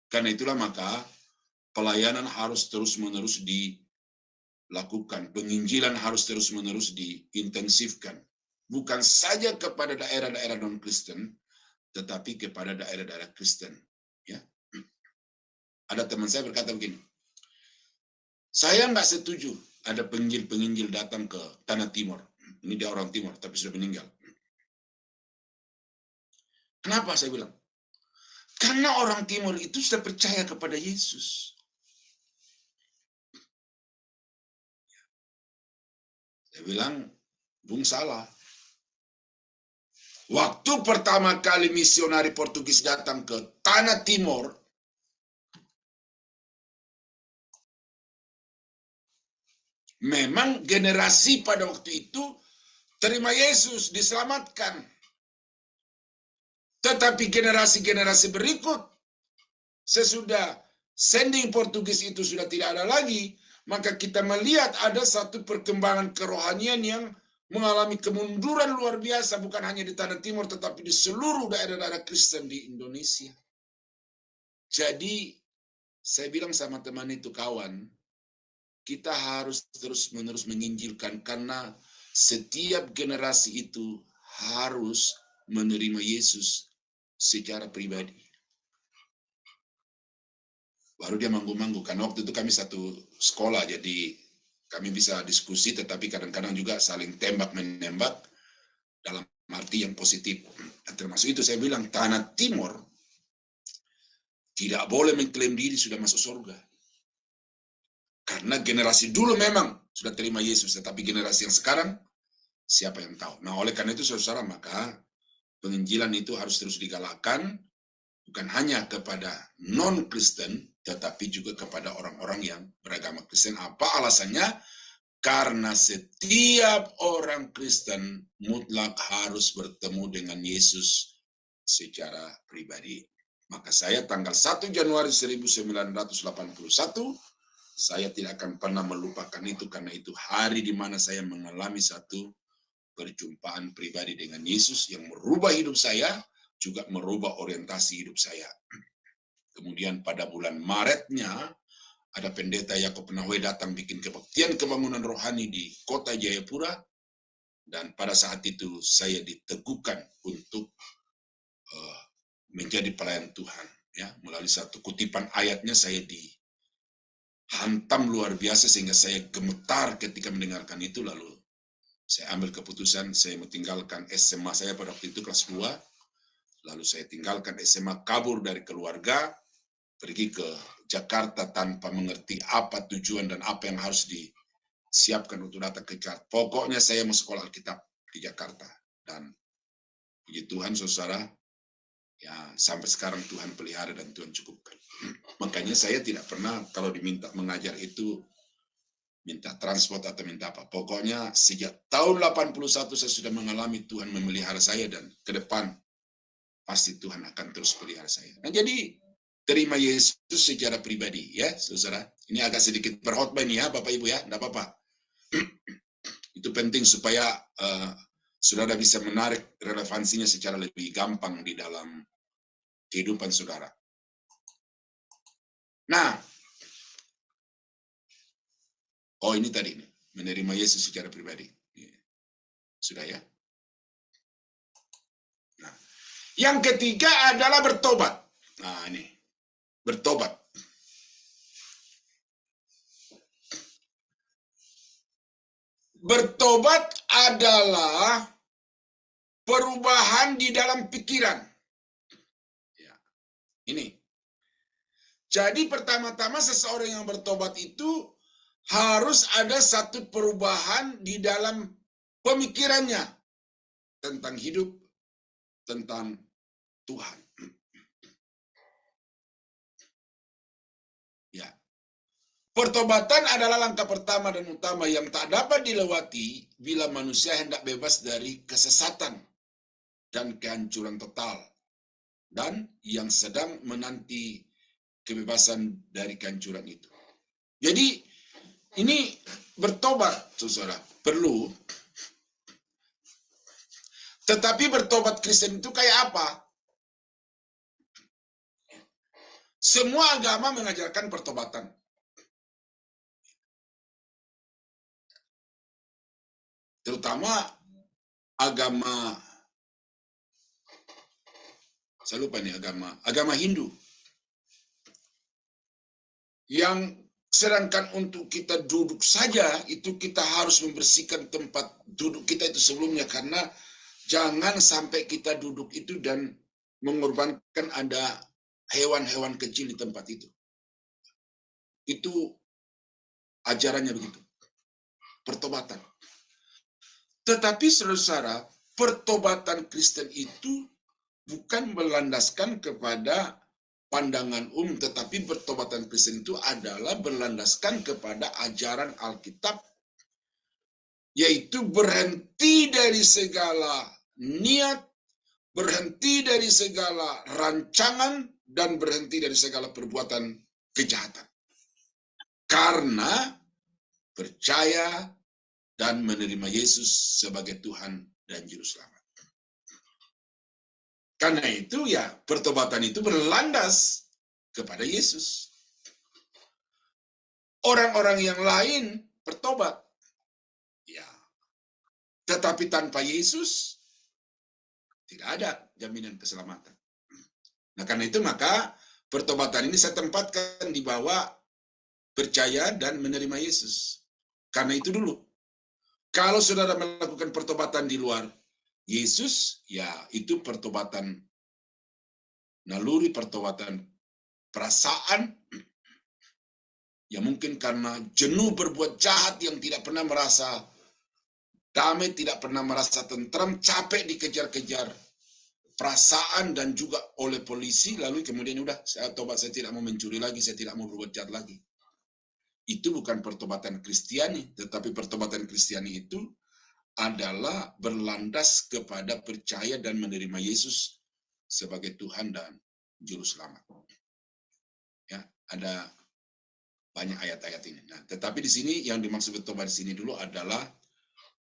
Karena itulah maka pelayanan harus terus-menerus dilakukan. Penginjilan harus terus-menerus diintensifkan. Bukan saja kepada daerah-daerah non-Kristen, tetapi kepada daerah-daerah Kristen. Ya. Ada teman saya berkata begini, saya nggak setuju ada penginjil-penginjil datang ke Tanah Timur. Ini dia orang Timur, tapi sudah meninggal. Kenapa saya bilang? Karena orang Timur itu sudah percaya kepada Yesus. Saya bilang, Bung salah. Waktu pertama kali misionari Portugis datang ke Tanah Timur, memang generasi pada waktu itu terima Yesus, diselamatkan. Tetapi generasi-generasi berikut, sesudah sending Portugis itu sudah tidak ada lagi, maka kita melihat ada satu perkembangan kerohanian yang mengalami kemunduran luar biasa, bukan hanya di Tanah Timur, tetapi di seluruh daerah-daerah Kristen di Indonesia. Jadi, saya bilang sama teman itu, kawan, kita harus terus-menerus menginjilkan, karena setiap generasi itu harus menerima Yesus secara pribadi. Baru dia manggu-manggu, karena waktu itu kami satu sekolah, jadi kami bisa diskusi, tetapi kadang-kadang juga saling tembak-menembak dalam arti yang positif. Dan termasuk itu saya bilang, Tanah Timur tidak boleh mengklaim diri sudah masuk surga. Karena generasi dulu memang sudah terima Yesus, tetapi generasi yang sekarang, siapa yang tahu. Nah, oleh karena itu, saudara, maka penginjilan itu harus terus digalakkan, bukan hanya kepada non-Kristen, tetapi juga kepada orang-orang yang beragama Kristen. Apa alasannya? Karena setiap orang Kristen mutlak harus bertemu dengan Yesus secara pribadi. Maka saya tanggal 1 Januari 1981, saya tidak akan pernah melupakan itu, karena itu hari di mana saya mengalami satu perjumpaan pribadi dengan Yesus yang merubah hidup saya, juga merubah orientasi hidup saya. Kemudian pada bulan Maretnya, ada pendeta Yakob Nahwe datang bikin kebaktian kebangunan rohani di kota Jayapura, dan pada saat itu saya diteguhkan untuk menjadi pelayan Tuhan. Ya, melalui satu kutipan ayatnya saya dihantam luar biasa sehingga saya gemetar ketika mendengarkan itu. Lalu saya ambil keputusan, saya meninggalkan SMA saya pada waktu itu kelas 2. Lalu saya tinggalkan SMA, kabur dari keluarga, pergi ke Jakarta tanpa mengerti apa tujuan dan apa yang harus disiapkan untuk datang ke Jakarta. Pokoknya saya mau sekolah Alkitab di Jakarta. Dan puji Tuhan, saudara, ya sampai sekarang Tuhan pelihara dan Tuhan cukupkan. Makanya saya tidak pernah kalau diminta mengajar itu minta transport atau minta apa. Pokoknya sejak tahun 81 saya sudah mengalami Tuhan memelihara saya, dan ke depan pasti Tuhan akan terus pelihara saya. Nah, jadi terima Yesus secara pribadi, ya, saudara. Ini agak sedikit berkhotbah ini ya, Bapak Ibu ya, enggak apa-apa. Itu penting supaya saudara bisa menarik relevansinya secara lebih gampang di dalam kehidupan saudara. Nah, oh ini tadi nih, menerima Yesus secara pribadi. Sudah ya? Nah, yang ketiga adalah bertobat. Nah ini, bertobat. Bertobat adalah perubahan di dalam pikiran. Ya, ini. Jadi pertama-tama seseorang yang bertobat itu harus ada satu perubahan di dalam pemikirannya tentang hidup, tentang Tuhan. Ya. Pertobatan adalah langkah pertama dan utama yang tak dapat dilewati bila manusia hendak bebas dari kesesatan dan kehancuran total, dan yang sedang menanti kebebasan dari kehancuran itu. Jadi ini bertobat, saudara, perlu. Tetapi bertobat Kristen itu kayak apa? Semua agama mengajarkan pertobatan. Terutama agama, saya lupa nih agama Hindu. Yang sedangkan untuk kita duduk saja, itu kita harus membersihkan tempat duduk kita itu sebelumnya, karena jangan sampai kita duduk itu dan mengorbankan ada hewan-hewan kecil di tempat itu. Itu ajarannya begitu. Pertobatan. Tetapi saudara-saudara, pertobatan Kristen itu bukan berlandaskan kepada pandangan umum, tetapi pertobatan Kristen itu adalah berlandaskan kepada ajaran Alkitab, yaitu berhenti dari segala niat, berhenti dari segala rancangan, dan berhenti dari segala perbuatan kejahatan. Karena percaya dan menerima Yesus sebagai Tuhan dan Juru Selamat. Karena itu ya, pertobatan itu berlandas kepada Yesus. Orang-orang yang lain bertobat, ya, tetapi tanpa Yesus tidak ada jaminan keselamatan. Nah, karena itu maka pertobatan ini saya tempatkan di bawah percaya dan menerima Yesus. Karena itu dulu. Kalau saudara melakukan pertobatan di luar Yesus, ya itu pertobatan naluri, pertobatan perasaan, ya mungkin karena jenuh berbuat jahat yang tidak pernah merasa damai, tidak pernah merasa tentram, capek dikejar-kejar perasaan dan juga oleh polisi, lalu kemudian udah saya tobat, saya tidak mau mencuri lagi, saya tidak mau berbuat jahat lagi. Itu bukan pertobatan Kristiani, tetapi pertobatan Kristiani itu adalah berlandas kepada percaya dan menerima Yesus sebagai Tuhan dan Juru Selamat. Ya, ada banyak ayat-ayat ini. Nah, tetapi di sini yang dimaksud bertobat di sini dulu adalah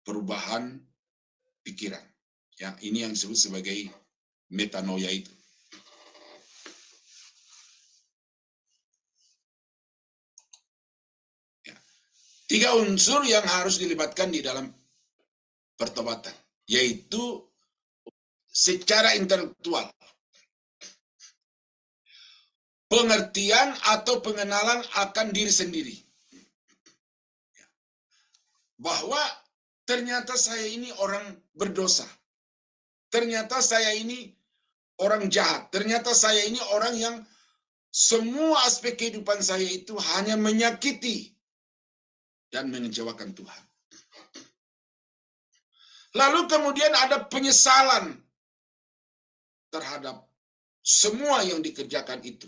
perubahan pikiran. Ya, ini yang disebut sebagai metanoia itu. Ya. 3 unsur yang harus dilibatkan di dalam pertobatan, yaitu secara intelektual, pengertian atau pengenalan akan diri sendiri. Bahwa ternyata saya ini orang berdosa. Ternyata saya ini orang jahat. Ternyata saya ini orang yang semua aspek kehidupan saya itu hanya menyakiti dan mengecewakan Tuhan. Lalu kemudian ada penyesalan terhadap semua yang dikerjakan itu.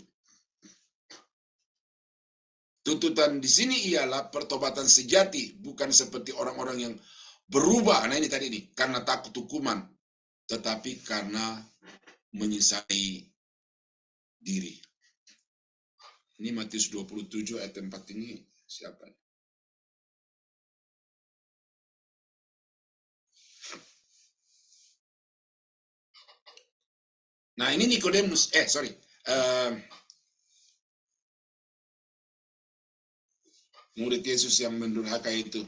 Tuntutan di sini ialah pertobatan sejati, bukan seperti orang-orang yang berubah. Nah ini tadi nih, karena takut hukuman, tetapi karena menyesali diri. Ini Matius 27 ayat 4 ini siapa? Nah, ini Nikodemus, murid Yesus yang mendurhaka itu.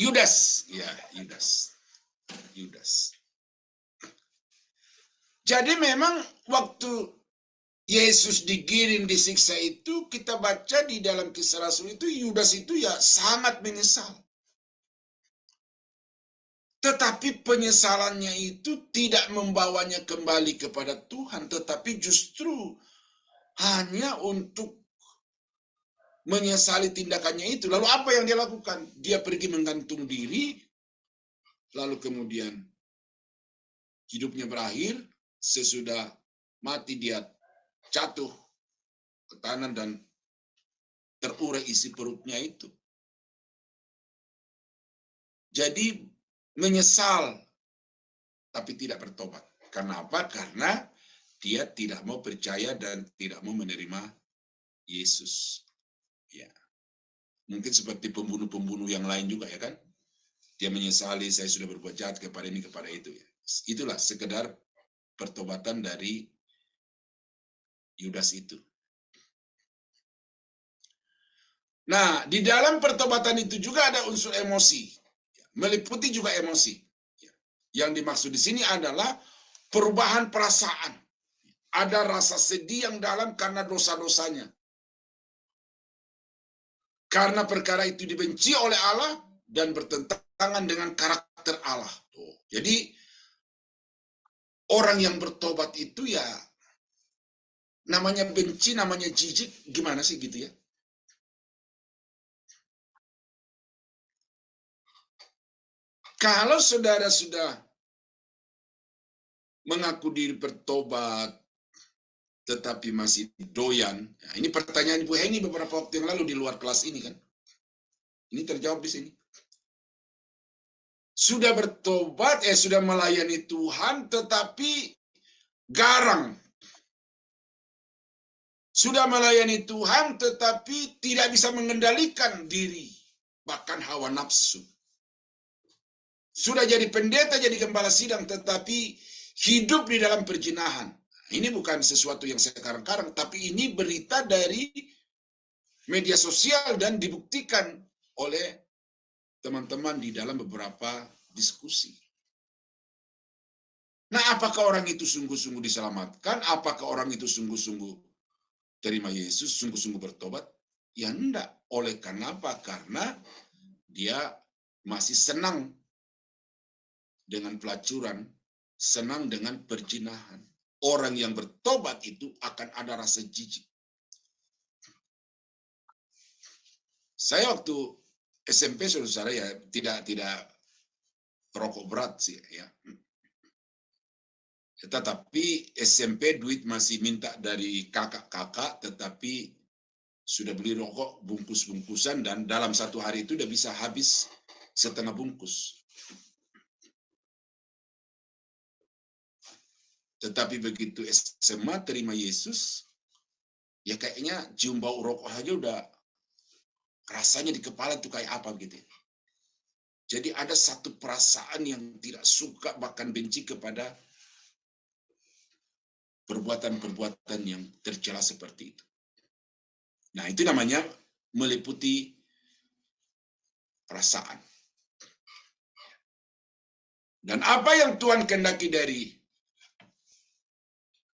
Yudas, ya Yudas. Jadi memang waktu Yesus digiring, disiksa itu, kita baca di dalam Kisah Rasul itu, Yudas itu ya sangat menyesal. Tetapi penyesalannya itu tidak membawanya kembali kepada Tuhan, tetapi justru hanya untuk menyesali tindakannya itu. Lalu apa yang dia lakukan? Dia pergi menggantung diri, lalu kemudian hidupnya berakhir, sesudah mati dia jatuh ke tanah dan terurai isi perutnya itu. Jadi menyesal, tapi tidak bertobat. Kenapa? Karena dia tidak mau percaya dan tidak mau menerima Yesus. Ya, mungkin seperti pembunuh-pembunuh yang lain juga, ya kan? Dia menyesali, saya sudah berbuat jahat kepada ini, kepada itu. Ya. Itulah sekedar pertobatan dari Yudas itu. Nah, di dalam pertobatan itu juga ada unsur emosi, meliputi juga emosi. Yang dimaksud di sini adalah perubahan perasaan. Ada rasa sedih yang dalam karena dosa-dosanya. Karena perkara itu dibenci oleh Allah dan bertentangan dengan karakter Allah. Jadi orang yang bertobat itu ya namanya benci, namanya jijik, gimana sih gitu ya? Kalau saudara sudah mengaku diri bertobat, tetapi masih doyan. Nah, ini pertanyaan Bu Heni beberapa waktu yang lalu di luar kelas ini kan. Ini terjawab di sini. Sudah bertobat, sudah melayani Tuhan, tetapi garang. Sudah melayani Tuhan, tetapi tidak bisa mengendalikan diri, bahkan hawa nafsu. Sudah jadi pendeta, jadi gembala sidang, tetapi hidup di dalam perzinahan. Ini bukan sesuatu yang sekarang-karang, tapi ini berita dari media sosial dan dibuktikan oleh teman-teman di dalam beberapa diskusi. Nah, apakah orang itu sungguh-sungguh diselamatkan? Apakah orang itu sungguh-sungguh terima Yesus, sungguh-sungguh bertobat? Ya enggak. Oleh karena apa? Karena dia masih senang dengan pelacuran, senang dengan perzinahan. Orang yang bertobat itu akan ada rasa jijik. Saya waktu SMP, saudara ya tidak rokok berat sih ya. Tetapi SMP duit masih minta dari kakak-kakak, tetapi sudah beli rokok bungkus-bungkusan dan dalam satu hari itu udah bisa habis setengah bungkus. Tetapi begitu SMA terima Yesus, ya kayaknya cium bau rokok aja udah rasanya di kepala tuh kayak apa gitu. Jadi ada satu perasaan yang tidak suka bahkan benci kepada perbuatan-perbuatan yang tercela seperti itu. Nah, itu namanya meliputi perasaan. Dan apa yang Tuhan kehendaki dari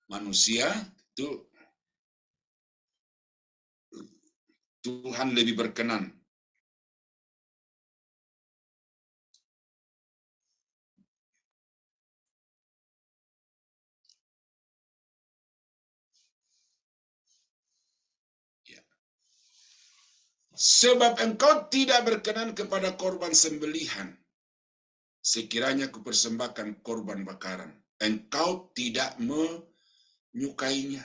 manusia itu Tuhan lebih berkenan. Ya. Sebab engkau tidak berkenan kepada korban sembelihan, sekiranya kupersembahkan korban bakaran. Engkau tidak menyukainya.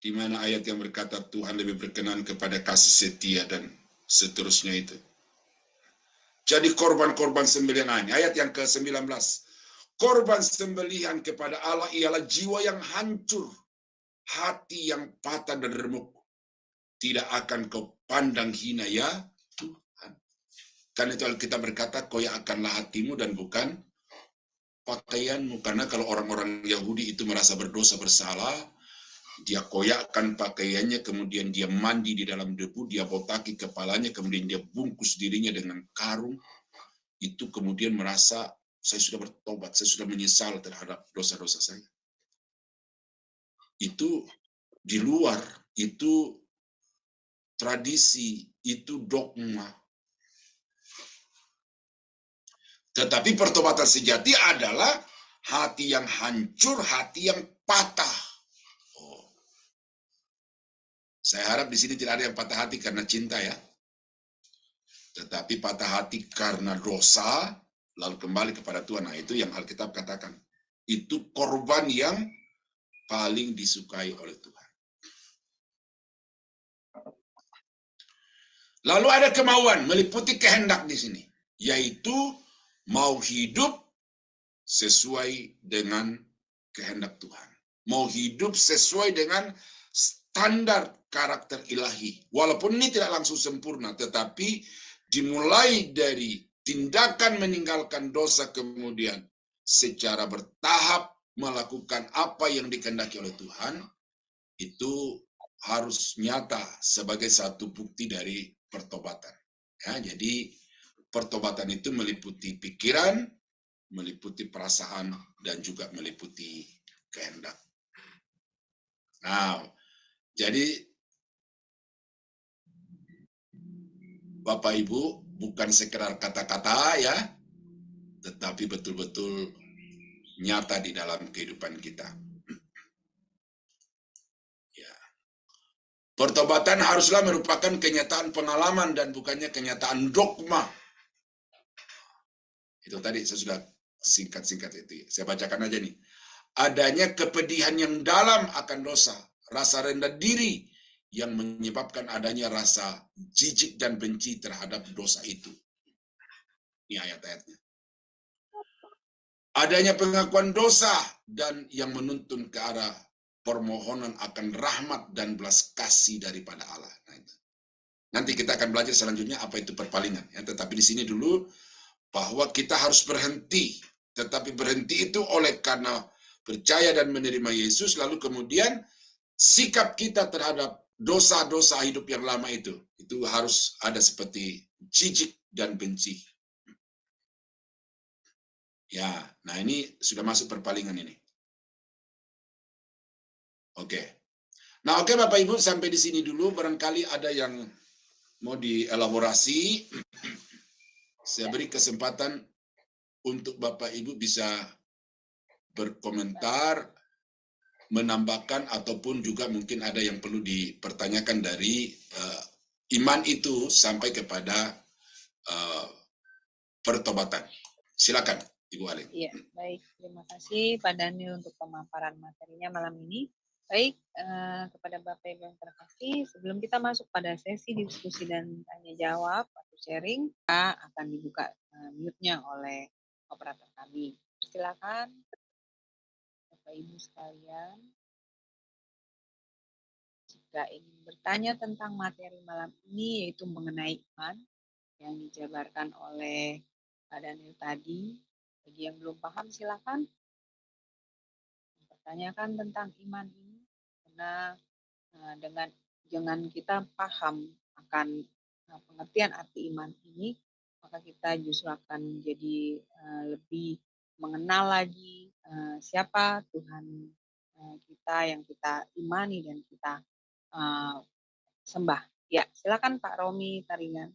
Di mana ayat yang berkata Tuhan lebih berkenan kepada kasih setia dan seterusnya itu. Jadi korban-korban sembelihan, ayat yang ke-19. Korban sembelihan kepada Allah ialah jiwa yang hancur, hati yang patah dan remuk. Tidak akan kau pandang hina ya Tuhan. Karena itu Alkitab berkata, koyakkanlah hatimu dan bukan pakaianmu. Karena kalau orang-orang Yahudi itu merasa berdosa bersalah, dia koyakkan pakaiannya, kemudian dia mandi di dalam debu, dia botaki kepalanya, kemudian dia bungkus dirinya dengan karung. Itu kemudian merasa, saya sudah bertobat, saya sudah menyesal terhadap dosa-dosa saya. Itu di luar, itu tradisi, itu dogma. Tetapi pertobatan sejati adalah hati yang hancur, hati yang patah. Oh. Saya harap di sini tidak ada yang patah hati karena cinta ya. Tetapi patah hati karena dosa, lalu kembali kepada Tuhan. Nah, itu yang Alkitab katakan. Itu korban yang paling disukai oleh Tuhan. Lalu ada kemauan meliputi kehendak di sini, yaitu mau hidup sesuai dengan kehendak Tuhan. Mau hidup sesuai dengan standar karakter ilahi. Walaupun ini tidak langsung sempurna, tetapi dimulai dari tindakan meninggalkan dosa, kemudian secara bertahap melakukan apa yang dikehendaki oleh Tuhan, itu harus nyata sebagai satu bukti dari pertobatan. Ya, jadi pertobatan itu meliputi pikiran, meliputi perasaan, dan juga meliputi kehendak. Nah, jadi Bapak Ibu, bukan sekedar kata-kata ya, tetapi betul-betul nyata di dalam kehidupan kita. Ya. Pertobatan haruslah merupakan kenyataan pengalaman dan bukannya kenyataan dogma. Itu tadi saya sudah singkat-singkat itu. Saya bacakan aja nih. Adanya kepedihan yang dalam akan dosa, rasa rendah diri yang menyebabkan adanya rasa jijik dan benci terhadap dosa itu. Ini ayat-ayatnya. Adanya pengakuan dosa dan yang menuntun ke arah permohonan akan rahmat dan belas kasih daripada Allah. Nah, itu. Nanti kita akan belajar selanjutnya apa itu perpalingan. Ya, tetapi di sini dulu bahwa kita harus berhenti. Tetapi berhenti itu oleh karena percaya dan menerima Yesus, lalu kemudian sikap kita terhadap dosa-dosa hidup yang lama itu harus ada seperti jijik dan benci. Ya, nah ini sudah masuk perpalingan ini. Oke. Nah, oke Bapak Ibu, sampai di sini dulu. Barangkali ada yang mau dielaborasi. Saya beri kesempatan untuk Bapak Ibu bisa berkomentar, menambahkan, ataupun juga mungkin ada yang perlu dipertanyakan dari iman itu sampai kepada pertobatan. Silakan, Ibu Aling. Iya, baik. Terima kasih Pak Daniel untuk pemaparan materinya malam ini. Baik, kepada Bapak Ibu yang terkasih, sebelum kita masuk pada sesi diskusi dan tanya jawab atau sharing, kita akan dibuka mute-nya oleh operator kami. Silakan Bapak Ibu sekalian, jika ingin bertanya tentang materi malam ini, yaitu mengenai iman yang dijabarkan oleh Pak Daniel tadi. Bagi yang belum paham, silakan pertanyakan tentang iman ini, karena dengan kita paham akan pengertian arti iman ini, maka kita justru akan menjadi lebih mengenal lagi siapa Tuhan kita yang kita imani dan kita sembah. Ya, silakan Pak Romi Taringan.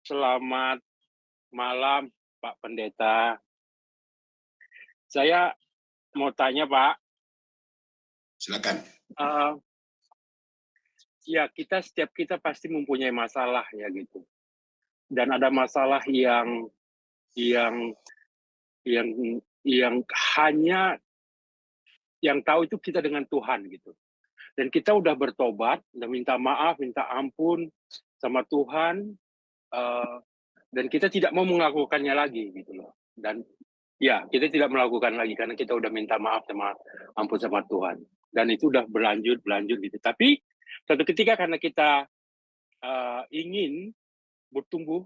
Selamat malam Pak Pendeta. Saya mau tanya Pak. Silakan. Ya, setiap kita pasti mempunyai masalah ya gitu. Dan ada masalah yang hanya yang tahu itu kita dengan Tuhan gitu. Dan kita udah bertobat, udah minta maaf, minta ampun sama Tuhan, dan kita tidak mau melakukannya lagi gitu loh. Dan ya, kita tidak melakukan lagi karena kita udah minta maaf sama ampun sama Tuhan. Dan itu udah berlanjut gitu. Tapi suatu ketika karena kita ingin bertumbuh,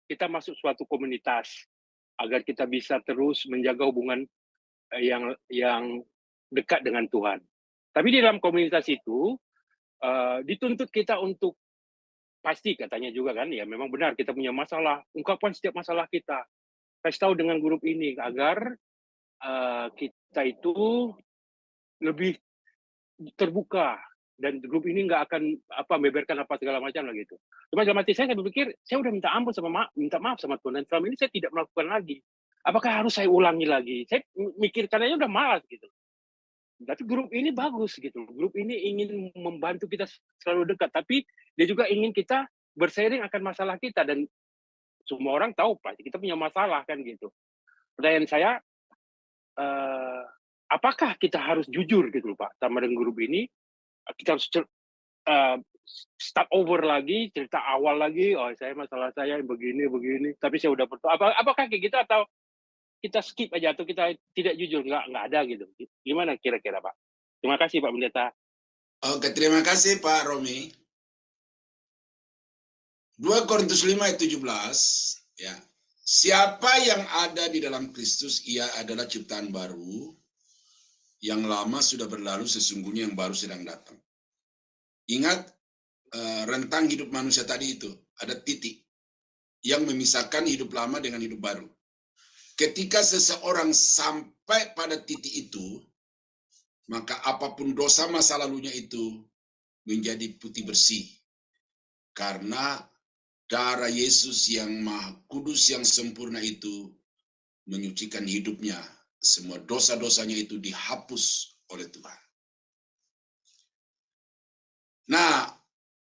kita masuk suatu komunitas agar kita bisa terus menjaga hubungan yang dekat dengan Tuhan. Tapi di dalam komunitas itu dituntut kita untuk pasti katanya juga kan, ya memang benar kita punya masalah, ungkapkan setiap masalah kita, kasih tahu dengan grup ini agar kita itu lebih terbuka dan grup ini nggak akan membeberkan apa segala macam lah gitu. Cuma dalam hati saya berpikir, saya udah minta ampun minta maaf sama Tuhan dan selama ini saya tidak melakukan lagi. Apakah harus saya ulangi lagi? Saya mikirkan aja udah malas gitu. Tapi grup ini bagus gitu. Grup ini ingin membantu kita selalu dekat, tapi dia juga ingin kita bersharing akan masalah kita dan semua orang tahu pasti kita punya masalah kan gitu. Pertanyaan saya, apakah kita harus jujur gitu Pak sama dengan grup ini? Kita harus start over lagi, cerita awal lagi, oh saya masalah saya begini, tapi saya udah apakah kayak gitu atau kita skip aja atau kita tidak jujur, nggak ada gitu. Gimana kira-kira Pak? Terima kasih Pak Pendeta. Oke, terima kasih Pak Romi. 2 Korintus 5 ayat 17, ya. Siapa yang ada di dalam Kristus, ia adalah ciptaan baru, yang lama sudah berlalu, sesungguhnya yang baru sedang datang. Ingat rentang hidup manusia tadi itu, ada titik yang memisahkan hidup lama dengan hidup baru. Ketika seseorang sampai pada titik itu, maka apapun dosa masa lalunya itu menjadi putih bersih. Karena darah Yesus yang Maha Kudus yang sempurna itu menyucikan hidupnya. Semua dosa-dosanya itu dihapus oleh Tuhan. Nah,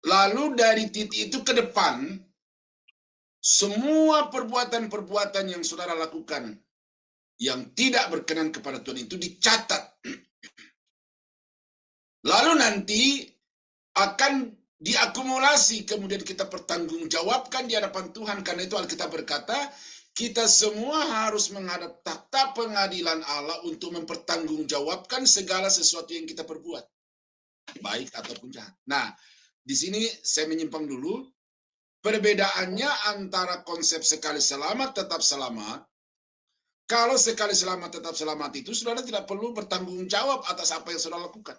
lalu dari titik itu ke depan, semua perbuatan-perbuatan yang saudara lakukan yang tidak berkenan kepada Tuhan itu dicatat. Lalu nanti akan diakumulasi, kemudian kita pertanggungjawabkan di hadapan Tuhan. Karena itu Alkitab berkata, kita semua harus menghadap takhta pengadilan Allah untuk mempertanggungjawabkan segala sesuatu yang kita perbuat, baik ataupun jahat. Nah, di sini saya menyimpang dulu. Perbedaannya antara konsep sekali selamat tetap selamat. Kalau sekali selamat tetap selamat itu, saudara tidak perlu bertanggung jawab atas apa yang saudara lakukan.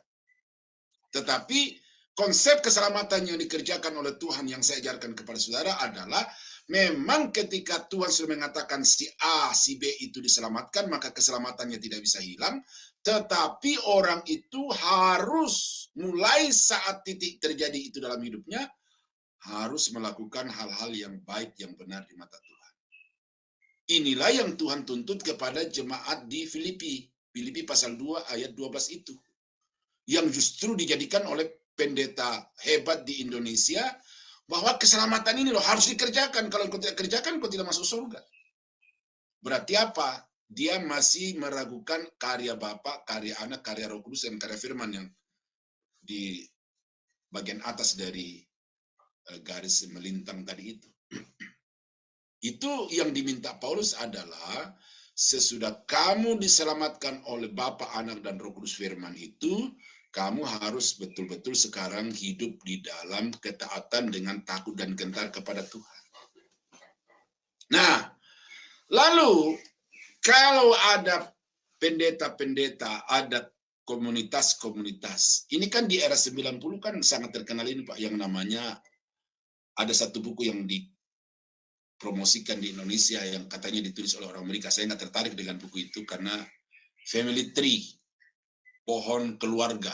Tetapi konsep keselamatan yang dikerjakan oleh Tuhan yang saya ajarkan kepada saudara adalah memang ketika Tuhan sudah mengatakan si A, si B itu diselamatkan, maka keselamatannya tidak bisa hilang. Tetapi orang itu harus mulai saat titik terjadi itu dalam hidupnya, harus melakukan hal-hal yang baik, yang benar di mata Tuhan. Inilah yang Tuhan tuntut kepada jemaat di Filipi. Filipi pasal 2 ayat 12 itu. Yang justru dijadikan oleh pendeta hebat di Indonesia, bahwa keselamatan ini loh harus dikerjakan. Kalau kau tidak kerjakan, kau tidak masuk surga. Berarti apa? Dia masih meragukan karya Bapa, karya Anak, karya Roh Kudus, dan karya Firman yang di bagian atas dari garis melintang tadi itu. Itu yang diminta Paulus adalah sesudah kamu diselamatkan oleh Bapa, Anak, dan Roh Kudus Firman itu, kamu harus betul-betul sekarang hidup di dalam ketaatan dengan takut dan gentar kepada Tuhan. Nah, lalu kalau ada pendeta-pendeta, ada komunitas-komunitas. Ini kan di era 90 kan sangat terkenal ini Pak, yang namanya ada satu buku yang dipromosikan di Indonesia yang katanya ditulis oleh orang Amerika. Saya nggak tertarik dengan buku itu karena family tree, pohon keluarga.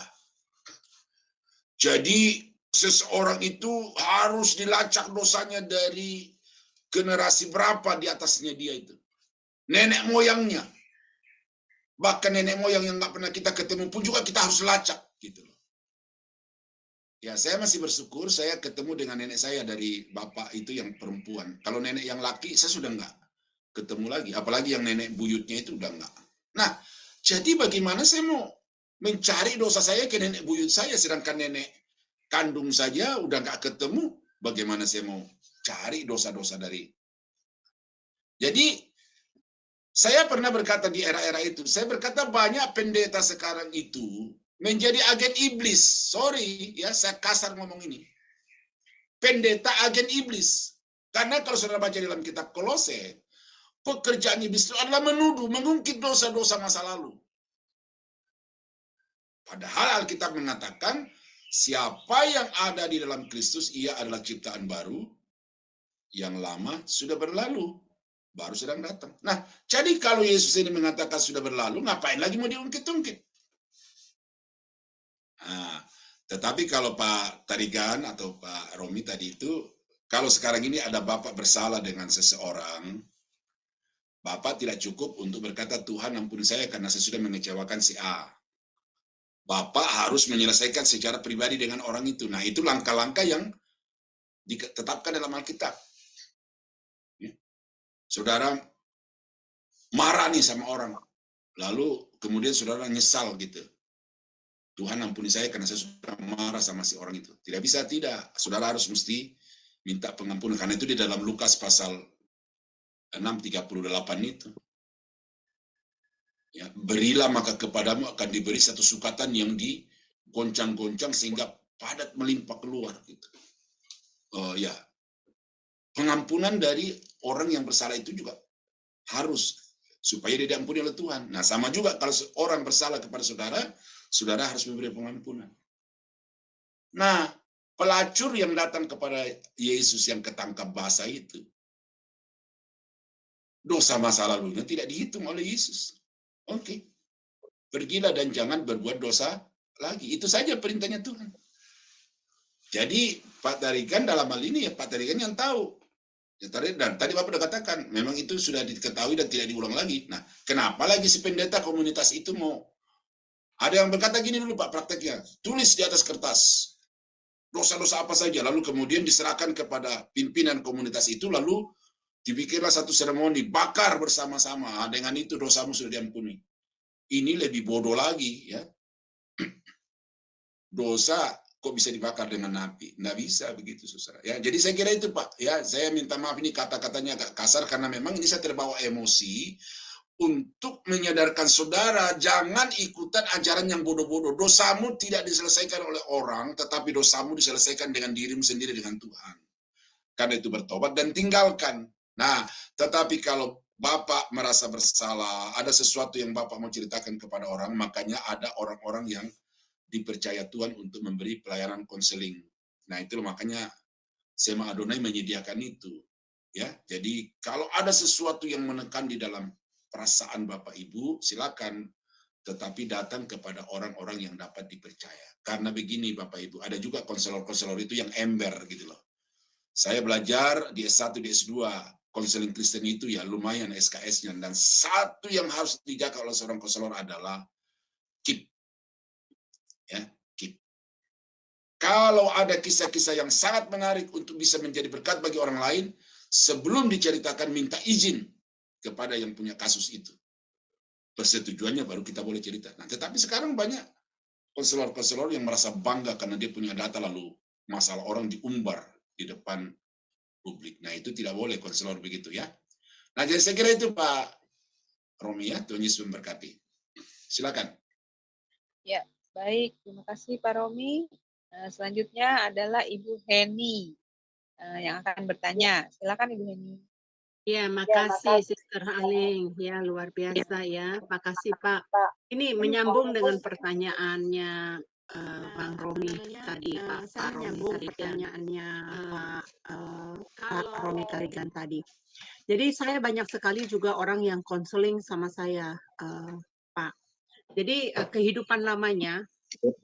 Jadi seseorang itu harus dilacak dosanya dari generasi berapa di atasnya dia itu. Nenek moyangnya. Bahkan nenek moyang yang nggak pernah kita ketemu pun juga kita harus lacak gitu loh. Ya, saya masih bersyukur saya ketemu dengan nenek saya dari bapak itu yang perempuan. Kalau nenek yang laki, saya sudah enggak ketemu lagi. Apalagi yang nenek buyutnya itu udah enggak. Nah, jadi bagaimana saya mau mencari dosa saya ke nenek buyut saya, sedangkan nenek kandung saja udah enggak ketemu. Bagaimana saya mau cari dosa-dosa dari... Jadi, saya pernah berkata di era-era itu, saya berkata banyak pendeta sekarang itu menjadi agen iblis. Sorry ya, saya kasar ngomong ini. pendeta agen iblis. Karena kalau saudara baca dalam kitab Kolose, pekerjaan iblis itu adalah menuduh, mengungkit dosa-dosa masa lalu. Padahal Alkitab mengatakan, siapa yang ada di dalam Kristus, ia adalah ciptaan baru, yang lama sudah berlalu, baru sedang datang. Nah, jadi kalau Yesus ini mengatakan sudah berlalu, ngapain lagi mau diungkit-ungkit? Nah, tetapi kalau Pak Tarigan atau Pak Romi tadi itu, kalau sekarang ini ada Bapak bersalah dengan seseorang, Bapak tidak cukup untuk berkata, Tuhan ampuni saya karena saya sudah mengecewakan si A. Bapak harus menyelesaikan secara pribadi dengan orang itu. Nah, itu langkah-langkah yang ditetapkan dalam Alkitab. Ya. Saudara marah nih sama orang, lalu kemudian saudara nyesal gitu. Tuhan ampuni saya karena saya sudah marah sama si orang itu. Tidak bisa, tidak. Saudara harus mesti minta pengampunan. Karena itu di dalam Lukas pasal 6:38 itu. Ya, berilah maka kepadamu akan diberi satu sukatan yang digoncang-goncang sehingga padat melimpah keluar. Gitu. Ya, pengampunan dari orang yang bersalah itu juga harus supaya dia diampuni oleh Tuhan. Nah, sama juga kalau orang bersalah kepada saudara, saudara harus memberi pengampunan. Nah, pelacur yang datang kepada Yesus yang ketangkap basah itu, dosa masa lalunya tidak dihitung oleh Yesus. Oke, pergilah dan jangan berbuat dosa lagi. Itu saja perintahnya Tuhan. Jadi Pak Tarigan dalam hal ini ya Pak Tarigan yang tahu. Dan tadi Bapak sudah katakan, memang itu sudah diketahui dan tidak diulang lagi. Nah, kenapa lagi si pendeta komunitas itu mau? Ada yang berkata gini dulu Pak prakteknya, tulis di atas kertas dosa-dosa apa saja, lalu kemudian diserahkan kepada pimpinan komunitas itu, lalu dibikinlah satu seremoni, bakar bersama-sama, dengan itu dosamu sudah diampuni. Ini lebih bodoh lagi, ya. Dosa kok bisa dibakar dengan api? Nggak bisa begitu, saudara. Ya, jadi saya kira itu Pak. Ya, saya minta maaf ini kata-katanya agak kasar karena memang ini saya terbawa emosi untuk menyadarkan saudara jangan ikutan ajaran yang bodoh-bodoh. Dosamu tidak diselesaikan oleh orang, tetapi dosamu diselesaikan dengan dirimu sendiri dengan Tuhan. Karena itu bertobat dan tinggalkan. Nah, tetapi kalau Bapak merasa bersalah, ada sesuatu yang Bapak mau ceritakan kepada orang, makanya ada orang-orang yang dipercaya Tuhan untuk memberi pelayanan konseling. Nah, itu makanya Sema Adonai menyediakan itu. Ya, jadi kalau ada sesuatu yang menekan di dalam perasaan Bapak Ibu, silakan, tetapi datang kepada orang-orang yang dapat dipercaya. Karena begini Bapak Ibu, ada juga konselor-konselor itu yang ember gitu loh. Saya belajar di S1, di S2, konseling Kristen itu ya lumayan SKS-nya. Dan satu yang harus dijaga oleh seorang konselor adalah keep. Ya, keep. Kalau ada kisah-kisah yang sangat menarik untuk bisa menjadi berkat bagi orang lain, sebelum diceritakan minta izin kepada yang punya kasus itu. Persetujuannya baru kita boleh cerita. Nah, tetapi sekarang banyak konselor-konselor yang merasa bangga karena dia punya data lalu masalah orang diumbar di depan publik. Nah, itu tidak boleh konselor begitu ya. Nah, jadi saya kira itu Pak Romi ya, Tuhan Yesus memberkati. Silakan. Ya, baik. Terima kasih Pak Romi. Selanjutnya adalah Ibu Heni yang akan bertanya. Silakan Ibu Heni. Ya, makasih Sister Aling. Ya, luar biasa ya. Makasih Pak. Ini menyambung dengan pertanyaannya Bang Romi tadi, Pak Romi tadi, pertanyaannya Pak Romi Tarigan tadi. Jadi saya banyak sekali juga orang yang konseling sama saya, Pak. Jadi kehidupan lamanya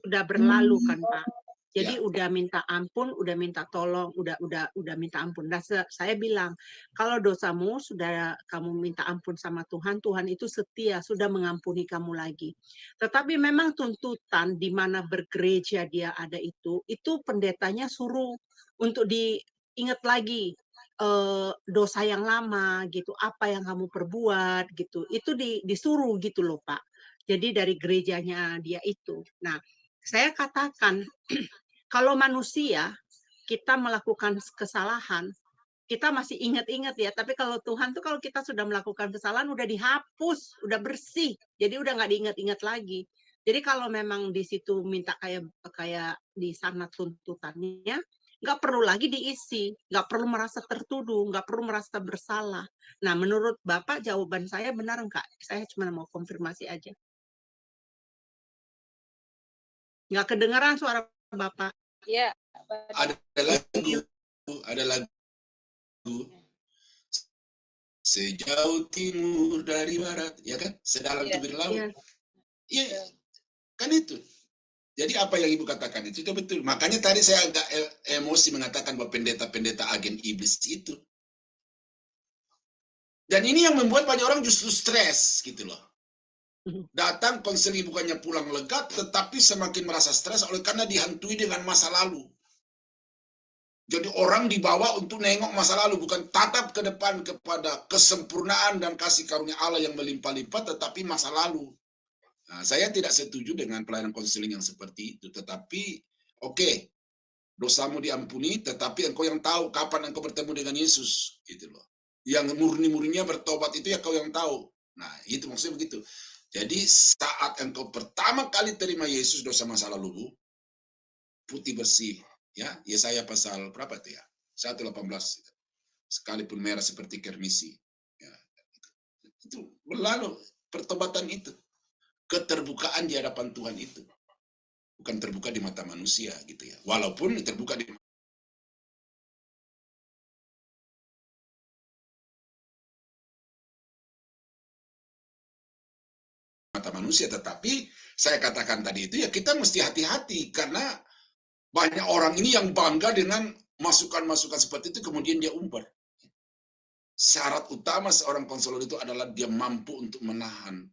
udah berlalu kan Pak. Jadi udah minta ampun, udah minta tolong, udah minta ampun. Nah, saya bilang, kalau dosamu sudah kamu minta ampun sama Tuhan, Tuhan itu setia, sudah mengampuni kamu lagi. Tetapi memang tuntutan di mana bergereja dia ada itu pendetanya suruh untuk diingat lagi dosa yang lama gitu, apa yang kamu perbuat gitu. Itu disuruh gitu loh, Pak. Jadi dari gerejanya dia itu. Nah, saya katakan, kalau manusia, kita melakukan kesalahan, kita masih ingat-ingat ya, tapi kalau Tuhan tuh kalau kita sudah melakukan kesalahan, udah dihapus, udah bersih, jadi udah nggak diingat-ingat lagi. Jadi kalau memang di situ minta kayak di sana tuntutannya, nggak perlu lagi diisi, nggak perlu merasa tertuduh, nggak perlu merasa bersalah. Nah, menurut Bapak jawaban saya benar nggak? Saya cuma mau konfirmasi aja. Nggak kedengaran suara Bapak. Ya, ada lagu sejauh timur dari barat, ya kan? Sedalam tubir laut. Iya, kan itu. Jadi apa yang Ibu katakan itu betul. Makanya tadi saya agak emosi mengatakan bahwa pendeta-pendeta agen iblis itu. Dan ini yang membuat banyak orang justru stres gitu loh. Datang konseling bukannya pulang lega, tetapi semakin merasa stres oleh karena dihantui dengan masa lalu. Jadi orang dibawa untuk nengok masa lalu, bukan tatap ke depan kepada kesempurnaan dan kasih karunia Allah yang melimpah-limpah, tetapi masa lalu. Nah, saya tidak setuju dengan pelayanan konseling yang seperti itu. Tetapi, oke, dosamu diampuni, tetapi engkau yang tahu kapan engkau bertemu dengan Yesus, gitu loh. Yang murni-murninya bertobat itu ya kau yang tahu. Nah, itu maksudnya begitu. Jadi saat engkau pertama kali terima Yesus, dosa masa lalu putih bersih. Ya, Yesaya pasal berapa itu ya? 1:18. Sekalipun merah seperti kermisi. Ya, itu berlalu pertobatan itu. Keterbukaan di hadapan Tuhan itu. Bukan terbuka di mata manusia gitu ya. Walaupun terbuka di mata manusia, tetapi saya katakan tadi itu ya kita mesti hati-hati karena banyak orang ini yang bangga dengan masukan-masukan seperti itu, kemudian dia umbar. Syarat utama seorang konselor itu adalah dia mampu untuk menahan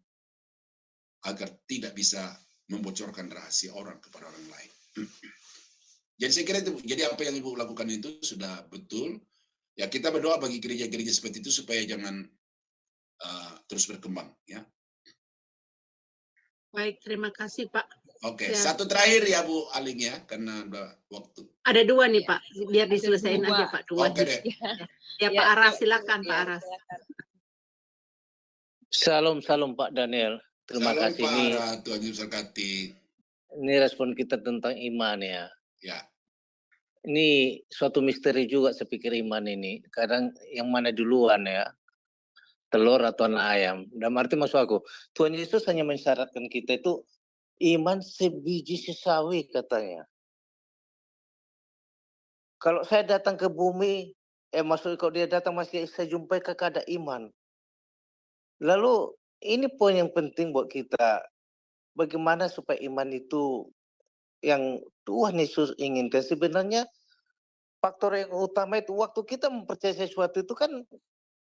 agar tidak bisa membocorkan rahasia orang kepada orang lain. Jadi saya kira itu, jadi apa yang Ibu lakukan itu sudah betul. Ya kita berdoa bagi gereja-gereja seperti itu supaya jangan terus berkembang. Ya. Baik, terima kasih Pak. Oke, satu terakhir ya Bu Aling ya, karena udah waktu. Ada dua nih Pak, biar diselesaikan aja Pak. Dua. Oke deh. Ya Pak Aras, silakan Pak Aras. Salam Pak Daniel. Terima Salam kasih Pak ini. Ara, Tuhan Yesus berkati. Ini respon kita tentang iman ya. Ya. Ini suatu misteri juga saya pikir iman ini. Kadang yang mana duluan ya, telur atau anak ayam. Dan arti maksud aku, Tuhan Yesus hanya mensyaratkan kita itu iman sebiji sesawi katanya. Kalau saya datang ke bumi, maksudnya kalau dia datang masih saya jumpai kakak ada iman. Lalu ini poin yang penting buat kita. Bagaimana supaya iman itu yang Tuhan Yesus inginkan. Sebenarnya faktor yang utama itu waktu kita mempercayai sesuatu itu kan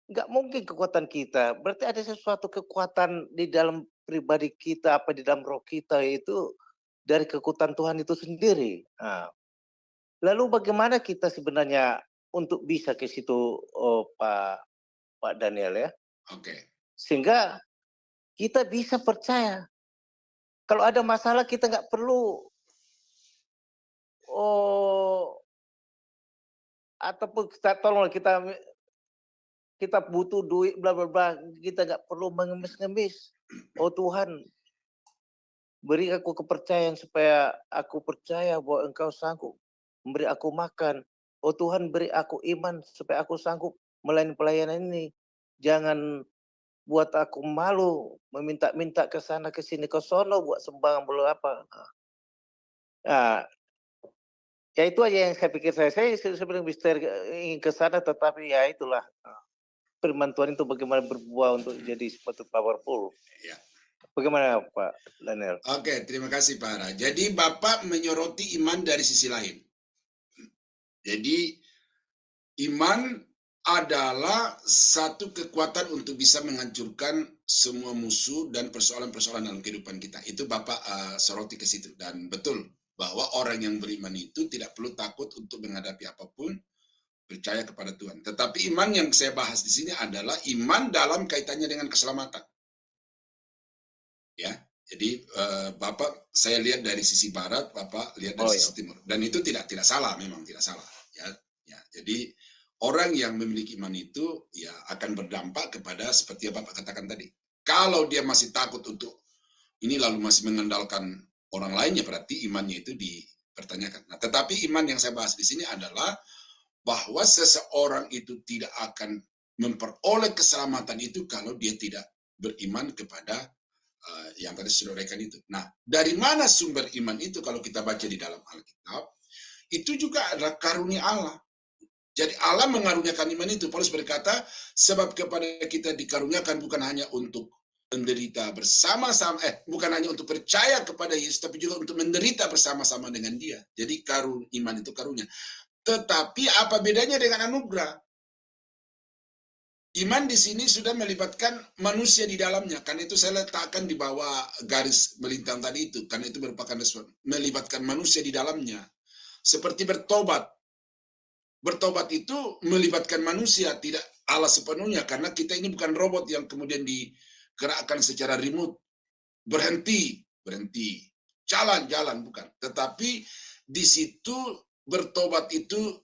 nggak mungkin kekuatan kita. Berarti ada sesuatu kekuatan di dalam pribadi kita, apa di dalam roh kita itu dari kekuatan Tuhan itu sendiri. Nah, lalu bagaimana kita sebenarnya untuk bisa ke situ, Pak Daniel ya? Oke. Sehingga kita bisa percaya. Kalau ada masalah kita nggak perlu ataupun kita tolong kita butuh duit bla bla bla, kita nggak perlu mengemis-ngemis. Oh Tuhan, beri aku kepercayaan supaya aku percaya bahwa Engkau sanggup memberi aku makan. Oh Tuhan, beri aku iman supaya aku sanggup melayani pelayanan ini. Jangan buat aku malu meminta-minta ke sana ke sini ke sono buat sumbangan belum apa. Nah, ya itu aja yang saya pikir saya sebenarnya misteri ingin ke sana, tetapi ya itulah firman Tuhan itu bagaimana berbuah untuk jadi seperti powerful. Ya. Bagaimana Pak Daniel? Oke, terima kasih Pak Ara. Jadi Bapak menyoroti iman dari sisi lain. Jadi iman adalah satu kekuatan untuk bisa menghancurkan semua musuh dan persoalan-persoalan dalam kehidupan kita. Itu Bapak soroti ke situ. Dan betul bahwa orang yang beriman itu tidak perlu takut untuk menghadapi apapun, percaya kepada Tuhan. Tetapi iman yang saya bahas di sini adalah iman dalam kaitannya dengan keselamatan. Ya, jadi Bapak saya lihat dari sisi barat, Bapak lihat dari sisi timur. Dan itu tidak salah, memang tidak salah. Ya, jadi orang yang memiliki iman itu ya akan berdampak kepada seperti yang Bapak katakan tadi. Kalau dia masih takut untuk ini lalu masih mengandalkan orang lainnya, berarti imannya itu pertanyakan. Nah, tetapi iman yang saya bahas di sini adalah bahwa seseorang itu tidak akan memperoleh keselamatan itu kalau dia tidak beriman kepada yang tadi sudah uraikan itu. Nah, dari mana sumber iman itu kalau kita baca di dalam Alkitab? Itu juga adalah karunia Allah. Jadi Allah mengaruniakan iman itu. Paulus berkata, sebab kepada kita dikaruniakan bukan hanya untuk menderita bersama-sama, bukan hanya untuk percaya kepada Yesus, tapi juga untuk menderita bersama-sama dengan Dia. Jadi iman itu karunia. Tetapi apa bedanya dengan anugerah? Iman di sini sudah melibatkan manusia di dalamnya. Karena itu saya letakkan di bawah garis melintang tadi itu. Karena itu merupakan respon. Melibatkan manusia di dalamnya. Seperti bertobat. Bertobat itu melibatkan manusia, tidak Allah sepenuhnya. Karena kita ini bukan robot yang kemudian digerakkan secara remote. Berhenti. Jalan, bukan. Tetapi di situ bertobat itu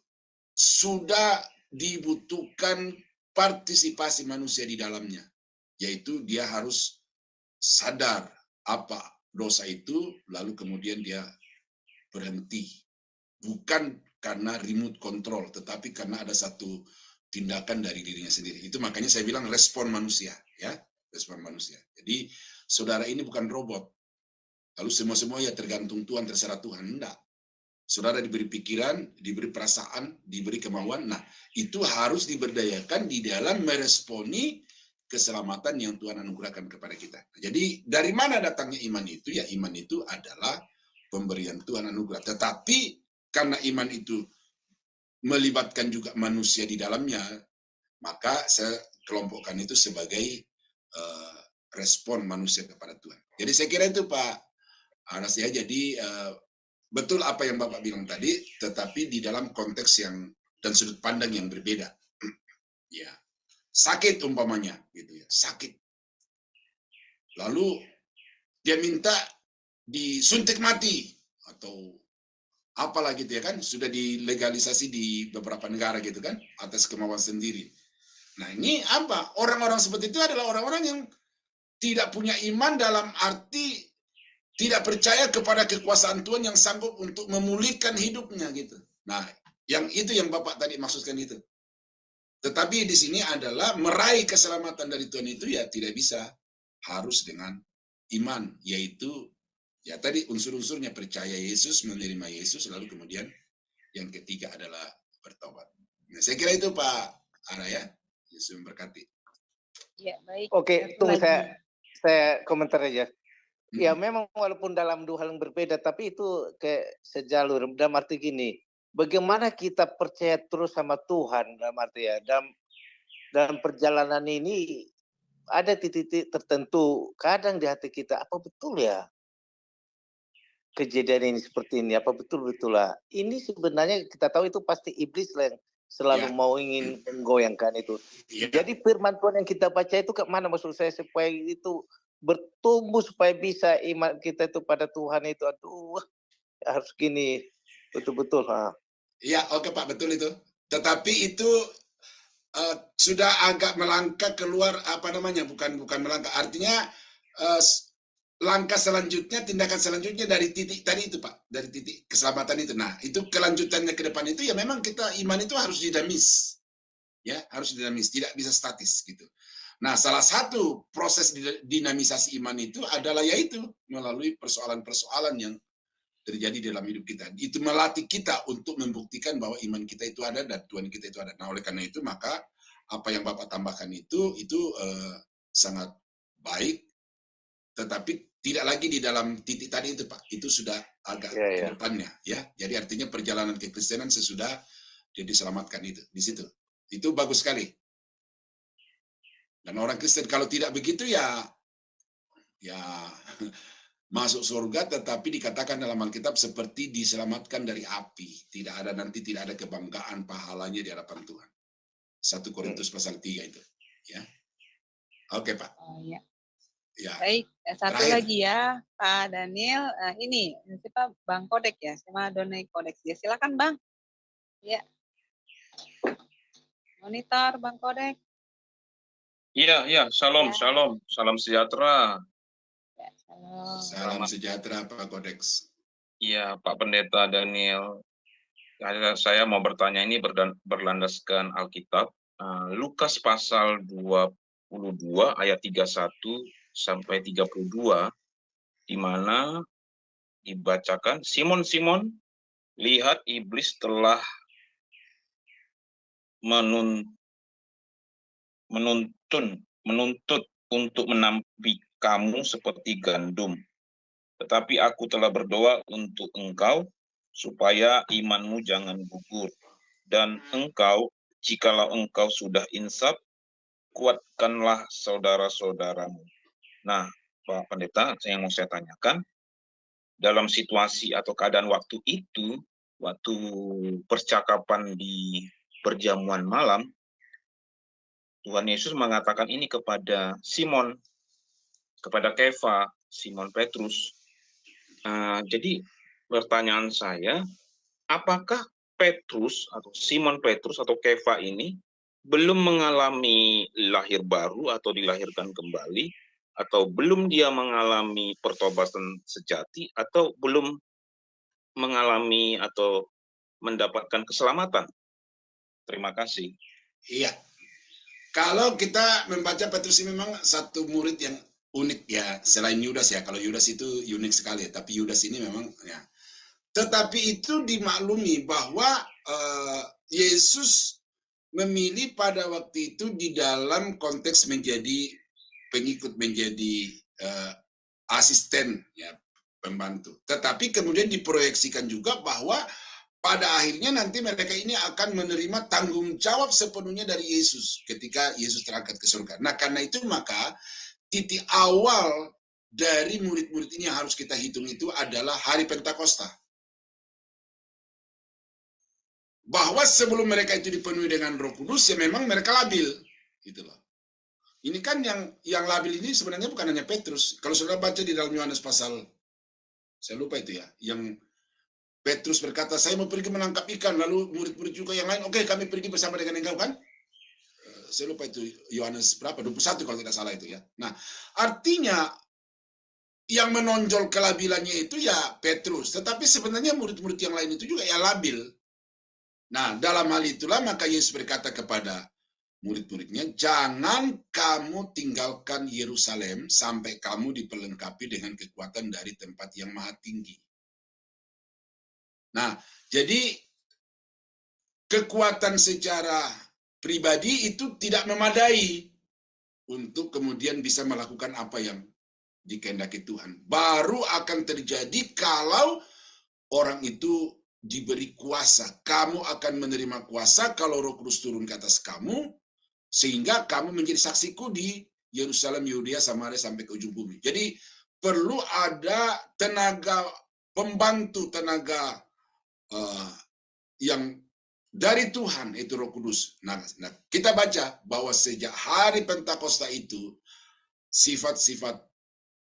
sudah dibutuhkan partisipasi manusia di dalamnya. Yaitu dia harus sadar apa dosa itu, lalu kemudian dia berhenti. Bukan karena remote control, tetapi karena ada satu tindakan dari dirinya sendiri. Itu makanya saya bilang respon manusia, ya, respon manusia. Jadi saudara ini bukan robot. Lalu semua ya tergantung Tuhan, terserah Tuhan. Enggak. Saudara diberi pikiran, diberi perasaan, diberi kemauan. Nah, itu harus diberdayakan di dalam meresponi keselamatan yang Tuhan anugerahkan kepada kita. Jadi dari mana datangnya iman itu? Ya, iman itu adalah pemberian Tuhan anugerah. Tetapi karena iman itu melibatkan juga manusia di dalamnya, maka saya kelompokkan itu sebagai respon manusia kepada Tuhan. Jadi saya kira itu Pak Anas ya. Jadi betul apa yang Bapak bilang tadi, tetapi di dalam konteks yang dan sudut pandang yang berbeda. Ya, sakit umpamanya, gitu ya, sakit. Lalu dia minta disuntik mati atau apalah gitu ya kan, sudah dilegalisasi di beberapa negara gitu kan, atas kemauan sendiri. Nah ini apa? Orang-orang seperti itu adalah orang-orang yang tidak punya iman dalam arti tidak percaya kepada kekuasaan Tuhan yang sanggup untuk memulihkan hidupnya gitu. Nah yang itu yang Bapak tadi maksudkan itu. Tetapi di sini adalah meraih keselamatan dari Tuhan itu ya tidak bisa, harus dengan iman, yaitu ya tadi unsur-unsurnya percaya Yesus, menerima Yesus, lalu kemudian yang ketiga adalah bertobat. Nah, saya kira itu Pak Ara ya. Yesus memberkati. Ya, baik. Oke, tunggu saya komentar aja. Ya memang walaupun dalam dua hal yang berbeda, tapi itu kayak sejalur. Dalam arti gini, bagaimana kita percaya terus sama Tuhan, dalam arti ya, dalam perjalanan ini ada titik-titik tertentu, kadang di hati kita, apa betul ya kejadian ini seperti ini, apa betul-betul lah. Ini sebenarnya kita tahu itu pasti iblis lah yang selalu mau ingin menggoyangkan itu. Jadi firman Tuhan yang kita baca itu ke mana maksud saya, supaya itu bertumbuh, supaya bisa iman kita itu pada Tuhan itu, aduh harus gini, betul-betul. Iya, oke Pak, betul itu. Tetapi itu sudah agak melangkah keluar, apa namanya, bukan melangkah, artinya langkah selanjutnya, tindakan selanjutnya dari titik tadi itu Pak, dari titik keselamatan itu. Nah, itu kelanjutannya ke depan itu ya memang kita iman itu harus dinamis. Ya, harus dinamis, tidak bisa statis gitu. Nah, salah satu proses dinamisasi iman itu adalah yaitu melalui persoalan-persoalan yang terjadi dalam hidup kita. Itu melatih kita untuk membuktikan bahwa iman kita itu ada dan Tuhan kita itu ada. Nah, oleh karena itu maka apa yang Bapak tambahkan itu sangat baik, tetapi tidak lagi di dalam titik tadi itu Pak, itu sudah agak ke depannya ya. Jadi artinya perjalanan kekristenan sesudah dia diselamatkan itu di situ. Itu bagus sekali. Dan orang Kristen kalau tidak begitu ya masuk surga, tetapi dikatakan dalam Alkitab seperti diselamatkan dari api. Tidak ada kebanggaan pahalanya di hadapan Tuhan. 1 Korintus pasal 3 itu. Ya. Oke Pak. Oh, ya. Ya. Baik, satu Terakhir. lagi ya, Pak Daniel. Ini siapa Bang Kodek ya, sama Donai Kodek. Ya, silakan Bang. Ya. Monitor Bang Kodek. Iya, shalom, shalom, salam sejahtera. Ya, Salam sejahtera Pak Kodeks. Ya, Pak Pendeta Daniel, saya mau bertanya ini berlandaskan Alkitab. Lukas pasal 22 ayat 31 sampai 32, di mana dibacakan, Simon, Simon, lihat iblis telah menuntut untuk menampi kamu seperti gandum. Tetapi aku telah berdoa untuk engkau, supaya imanmu jangan gugur. Dan engkau, jikalau engkau sudah insaf, kuatkanlah saudara-saudaramu. Nah, Pak Pendeta, yang mau saya tanyakan, dalam situasi atau keadaan waktu itu, waktu percakapan di perjamuan malam, Tuhan Yesus mengatakan ini kepada Simon, kepada Kefa, Simon Petrus. Jadi pertanyaan saya, apakah Petrus atau Simon Petrus atau Kefa ini belum mengalami lahir baru atau dilahirkan kembali, atau belum dia mengalami pertobatan sejati, atau belum mengalami atau mendapatkan keselamatan? Terima kasih. Iya. Kalau kita membaca Petrus ini memang satu murid yang unik ya, selain Yudas ya. Kalau Yudas itu unik sekali, tapi Yudas ini memang ya. Tetapi itu dimaklumi bahwa Yesus memilih pada waktu itu di dalam konteks menjadi pengikut, menjadi asisten ya, pembantu. Tetapi kemudian diproyeksikan juga bahwa pada akhirnya nanti mereka ini akan menerima tanggung jawab sepenuhnya dari Yesus ketika Yesus terangkat ke surga. Nah, karena itu maka titik awal dari murid-murid ini yang harus kita hitung itu adalah hari Pentakosta. Bahwa sebelum mereka itu dipenuhi dengan Roh Kudus, ya memang mereka labil, gitu loh. Ini kan yang labil ini sebenarnya bukan hanya Petrus. Kalau saudara baca di dalam Yohanes pasal, saya lupa itu ya, yang Petrus berkata, saya mau pergi menangkap ikan, lalu murid-murid juga yang lain, oke, kami pergi bersama dengan engkau kan? Saya lupa itu Yohanes berapa, 21 kalau tidak salah itu ya. Nah, artinya yang menonjol kelabilannya itu ya Petrus, tetapi sebenarnya murid-murid yang lain itu juga ya labil. Nah, dalam hal itulah maka Yesus berkata kepada murid-muridnya, jangan kamu tinggalkan Yerusalem sampai kamu diperlengkapi dengan kekuatan dari tempat yang maha tinggi. Nah, jadi kekuatan secara pribadi itu tidak memadai untuk kemudian bisa melakukan apa yang dikehendaki Tuhan. Baru akan terjadi kalau orang itu diberi kuasa. Kamu akan menerima kuasa kalau Roh Kudus turun ke atas kamu, sehingga kamu menjadi saksiku di Yerusalem, Yudea, Samaria, sampai ke ujung bumi. Jadi perlu ada tenaga pembantu, tenaga yang dari Tuhan, itu Roh Kudus. Nah, kita baca bahwa sejak hari Pentakosta itu, sifat-sifat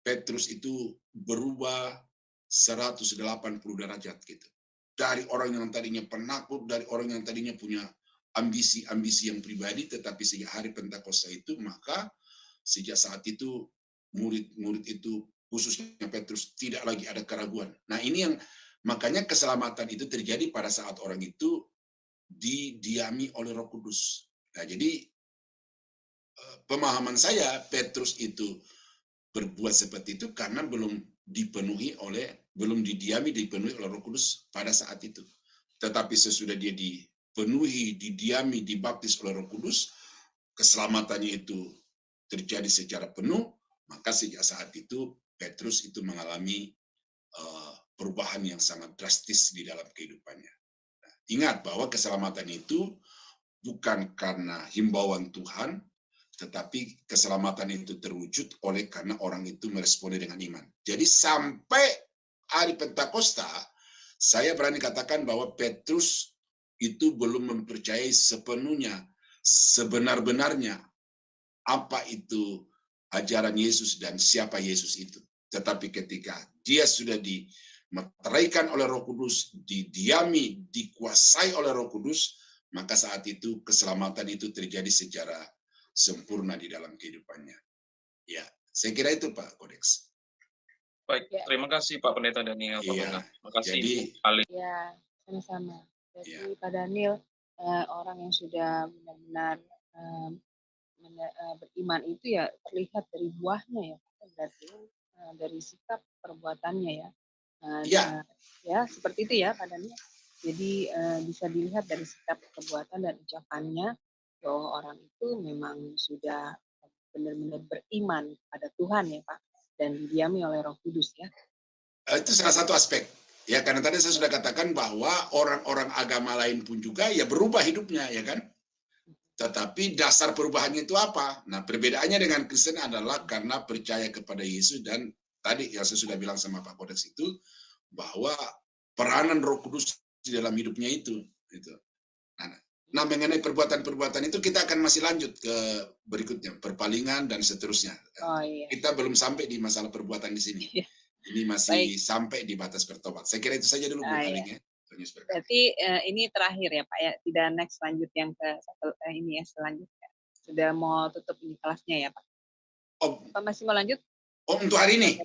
Petrus itu berubah 180 derajat gitu. Dari orang yang tadinya penakut, dari orang yang tadinya punya ambisi-ambisi yang pribadi, tetapi sejak hari Pentakosta itu, maka sejak saat itu murid-murid itu, khususnya Petrus, tidak lagi ada keraguan. Nah, ini yang makanya keselamatan itu terjadi pada saat orang itu didiami oleh Roh Kudus. Nah, jadi pemahaman saya, Petrus itu berbuat seperti itu karena belum didiami oleh Roh Kudus pada saat itu. Tetapi sesudah dia dipenuhi, didiami, dibaptis oleh Roh Kudus, keselamatannya itu terjadi secara penuh, maka sejak saat itu Petrus itu mengalami perubahan yang sangat drastis di dalam kehidupannya. Nah, ingat bahwa keselamatan itu bukan karena himbauan Tuhan, tetapi keselamatan itu terwujud oleh karena orang itu meresponi dengan iman. Jadi sampai hari Pentakosta, saya berani katakan bahwa Petrus itu belum mempercayai sepenuhnya, sebenar-benarnya apa itu ajaran Yesus dan siapa Yesus itu. Tetapi ketika dia sudah dimeteraikan oleh Roh Kudus, didiami, dikuasai oleh Roh Kudus, maka saat itu keselamatan itu terjadi secara sempurna di dalam kehidupannya. Ya, saya kira itu Pak Kodeks. Baik, terima kasih Pak Pendeta Daniel. Iya. Terima kasih Jadi, Bu Ali. Ya, sama-sama. Jadi Ya. Pak Daniel, orang yang sudah benar-benar beriman itu ya terlihat dari buahnya ya, berarti dari sikap perbuatannya ya. Iya. Ya, seperti itu ya Pak Daniel. Jadi bisa dilihat dari sikap perbuatan dan ucapannya bahwa orang itu memang sudah benar-benar beriman pada Tuhan ya Pak, dan didiami oleh Roh Kudus ya. Itu salah satu aspek. Ya, karena tadi saya sudah katakan bahwa orang-orang agama lain pun juga ya berubah hidupnya, ya kan? Tetapi dasar perubahannya itu apa? Nah, perbedaannya dengan Kristen adalah karena percaya kepada Yesus, dan tadi yang saya sudah bilang sama Pak Kodes itu, bahwa peranan Roh Kudus di dalam hidupnya itu. Nah, mengenai perbuatan-perbuatan itu kita akan masih lanjut ke berikutnya, perpalingan dan seterusnya. Oh, iya. Kita belum sampai di masalah perbuatan di sini. Ini masih sampai di batas bertobat. Saya kira itu saja dulu, Bu Aling, ya. Berarti ini terakhir ya Pak ya, tidak next lanjut yang ke ini ya selanjutnya. Sudah mau tutup ini kelasnya ya Pak. Oh, Pak masih mau lanjut? Oh, untuk hari ini?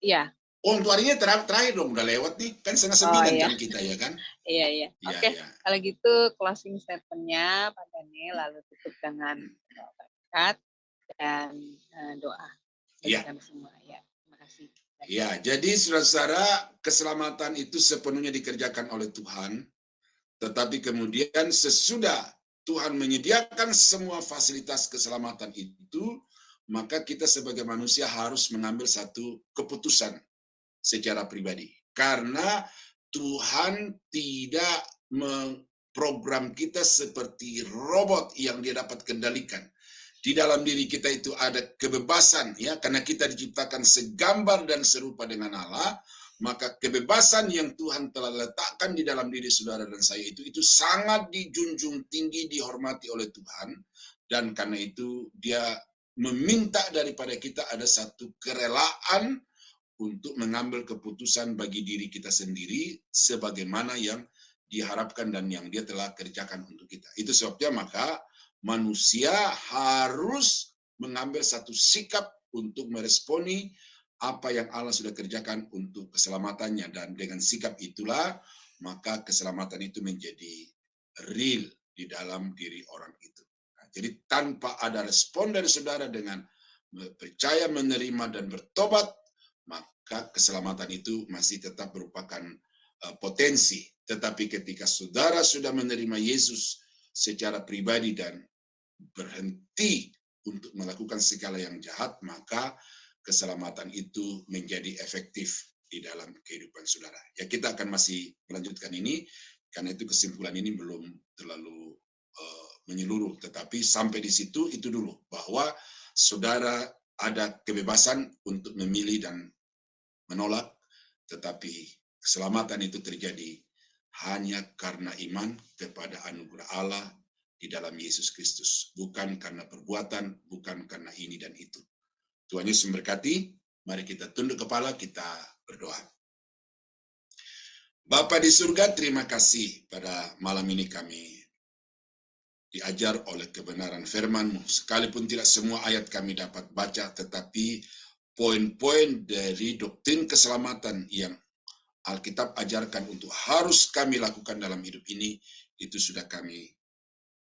Iya. Oh, untuk hari ini terakhir dong, udah lewat nih. Kan 8:30 jam kita ya kan? Iya. Oke, kalau gitu closing statement-nya Pak Daniel, lalu tutup dengan berkat dan doa bagi kami semua ya. Terima kasih. Ya, jadi saudara-saudara, keselamatan itu sepenuhnya dikerjakan oleh Tuhan, tetapi kemudian sesudah Tuhan menyediakan semua fasilitas keselamatan itu, maka kita sebagai manusia harus mengambil satu keputusan secara pribadi. Karena Tuhan tidak memprogram kita seperti robot yang dia dapat kendalikan. Di dalam diri kita itu ada kebebasan, ya, karena kita diciptakan segambar dan serupa dengan Allah, maka kebebasan yang Tuhan telah letakkan di dalam diri saudara dan saya itu sangat dijunjung tinggi, dihormati oleh Tuhan, dan karena itu dia meminta daripada kita ada satu kerelaan untuk mengambil keputusan bagi diri kita sendiri sebagaimana yang diharapkan dan yang dia telah kerjakan untuk kita. Itu sebabnya maka manusia harus mengambil satu sikap untuk meresponi apa yang Allah sudah kerjakan untuk keselamatannya, dan dengan sikap itulah maka keselamatan itu menjadi real di dalam diri orang itu. Nah, jadi tanpa ada respon dari saudara dengan percaya, menerima, dan bertobat, maka keselamatan itu masih tetap merupakan potensi. Tetapi ketika saudara sudah menerima Yesus secara pribadi dan berhenti untuk melakukan segala yang jahat, maka keselamatan itu menjadi efektif di dalam kehidupan saudara. Ya, kita akan masih melanjutkan ini, karena itu kesimpulan ini belum terlalu menyeluruh, tetapi sampai di situ itu dulu, bahwa saudara ada kebebasan untuk memilih dan menolak, tetapi keselamatan itu terjadi hanya karena iman kepada anugerah Allah di dalam Yesus Kristus, bukan karena perbuatan, bukan karena ini dan itu. Tuhan Yesus memberkati. Mari kita tunduk kepala, kita berdoa. Bapa di surga, terima kasih pada malam ini kami diajar oleh kebenaran firman-Mu. Sekalipun tidak semua ayat kami dapat baca, tetapi poin-poin dari doktrin keselamatan yang Alkitab ajarkan untuk harus kami lakukan dalam hidup ini, itu sudah kami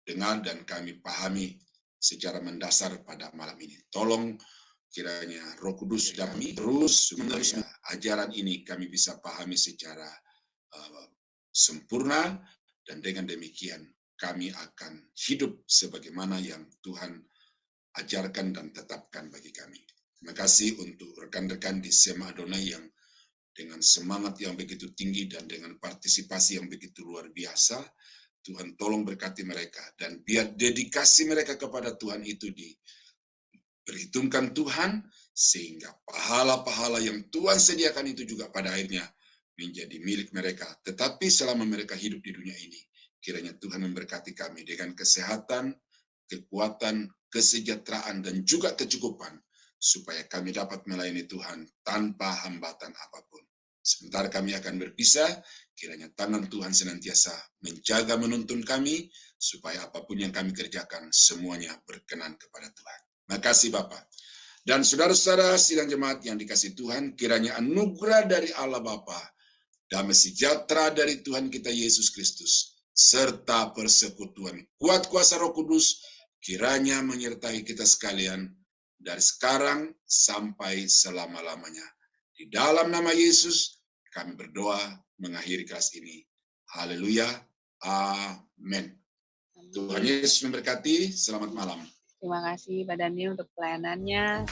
dengar dan kami pahami secara mendasar pada malam ini. Tolong kiranya Roh Kudus kami terus menerus ajaran ini kami bisa pahami secara sempurna, dan dengan demikian kami akan hidup sebagaimana yang Tuhan ajarkan dan tetapkan bagi kami. Terima kasih untuk rekan-rekan di Sema Adonai yang dengan semangat yang begitu tinggi dan dengan partisipasi yang begitu luar biasa. Tuhan tolong berkati mereka, dan biar dedikasi mereka kepada Tuhan itu diperhitungkan Tuhan, sehingga pahala-pahala yang Tuhan sediakan itu juga pada akhirnya menjadi milik mereka. Tetapi selama mereka hidup di dunia ini, kiranya Tuhan memberkati kami dengan kesehatan, kekuatan, kesejahteraan, dan juga kecukupan, supaya kami dapat melayani Tuhan tanpa hambatan apapun. Sebentar kami akan berpisah, kiranya tangan Tuhan senantiasa menjaga, menuntun kami, supaya apapun yang kami kerjakan semuanya berkenan kepada Tuhan. Terima kasih Bapa. Dan saudara-saudara sidang jemaat yang dikasihi Tuhan, kiranya anugerah dari Allah Bapa, damai sejahtera dari Tuhan kita Yesus Kristus, serta persekutuan kuat kuasa Roh Kudus, kiranya menyertai kita sekalian dari sekarang sampai selama-lamanya. Di dalam nama Yesus, kami berdoa mengakhiri kelas ini. Haleluya. Amin. Tuhan Yesus memberkati. Selamat malam. Terima kasih Pak Daniel untuk pelayanannya.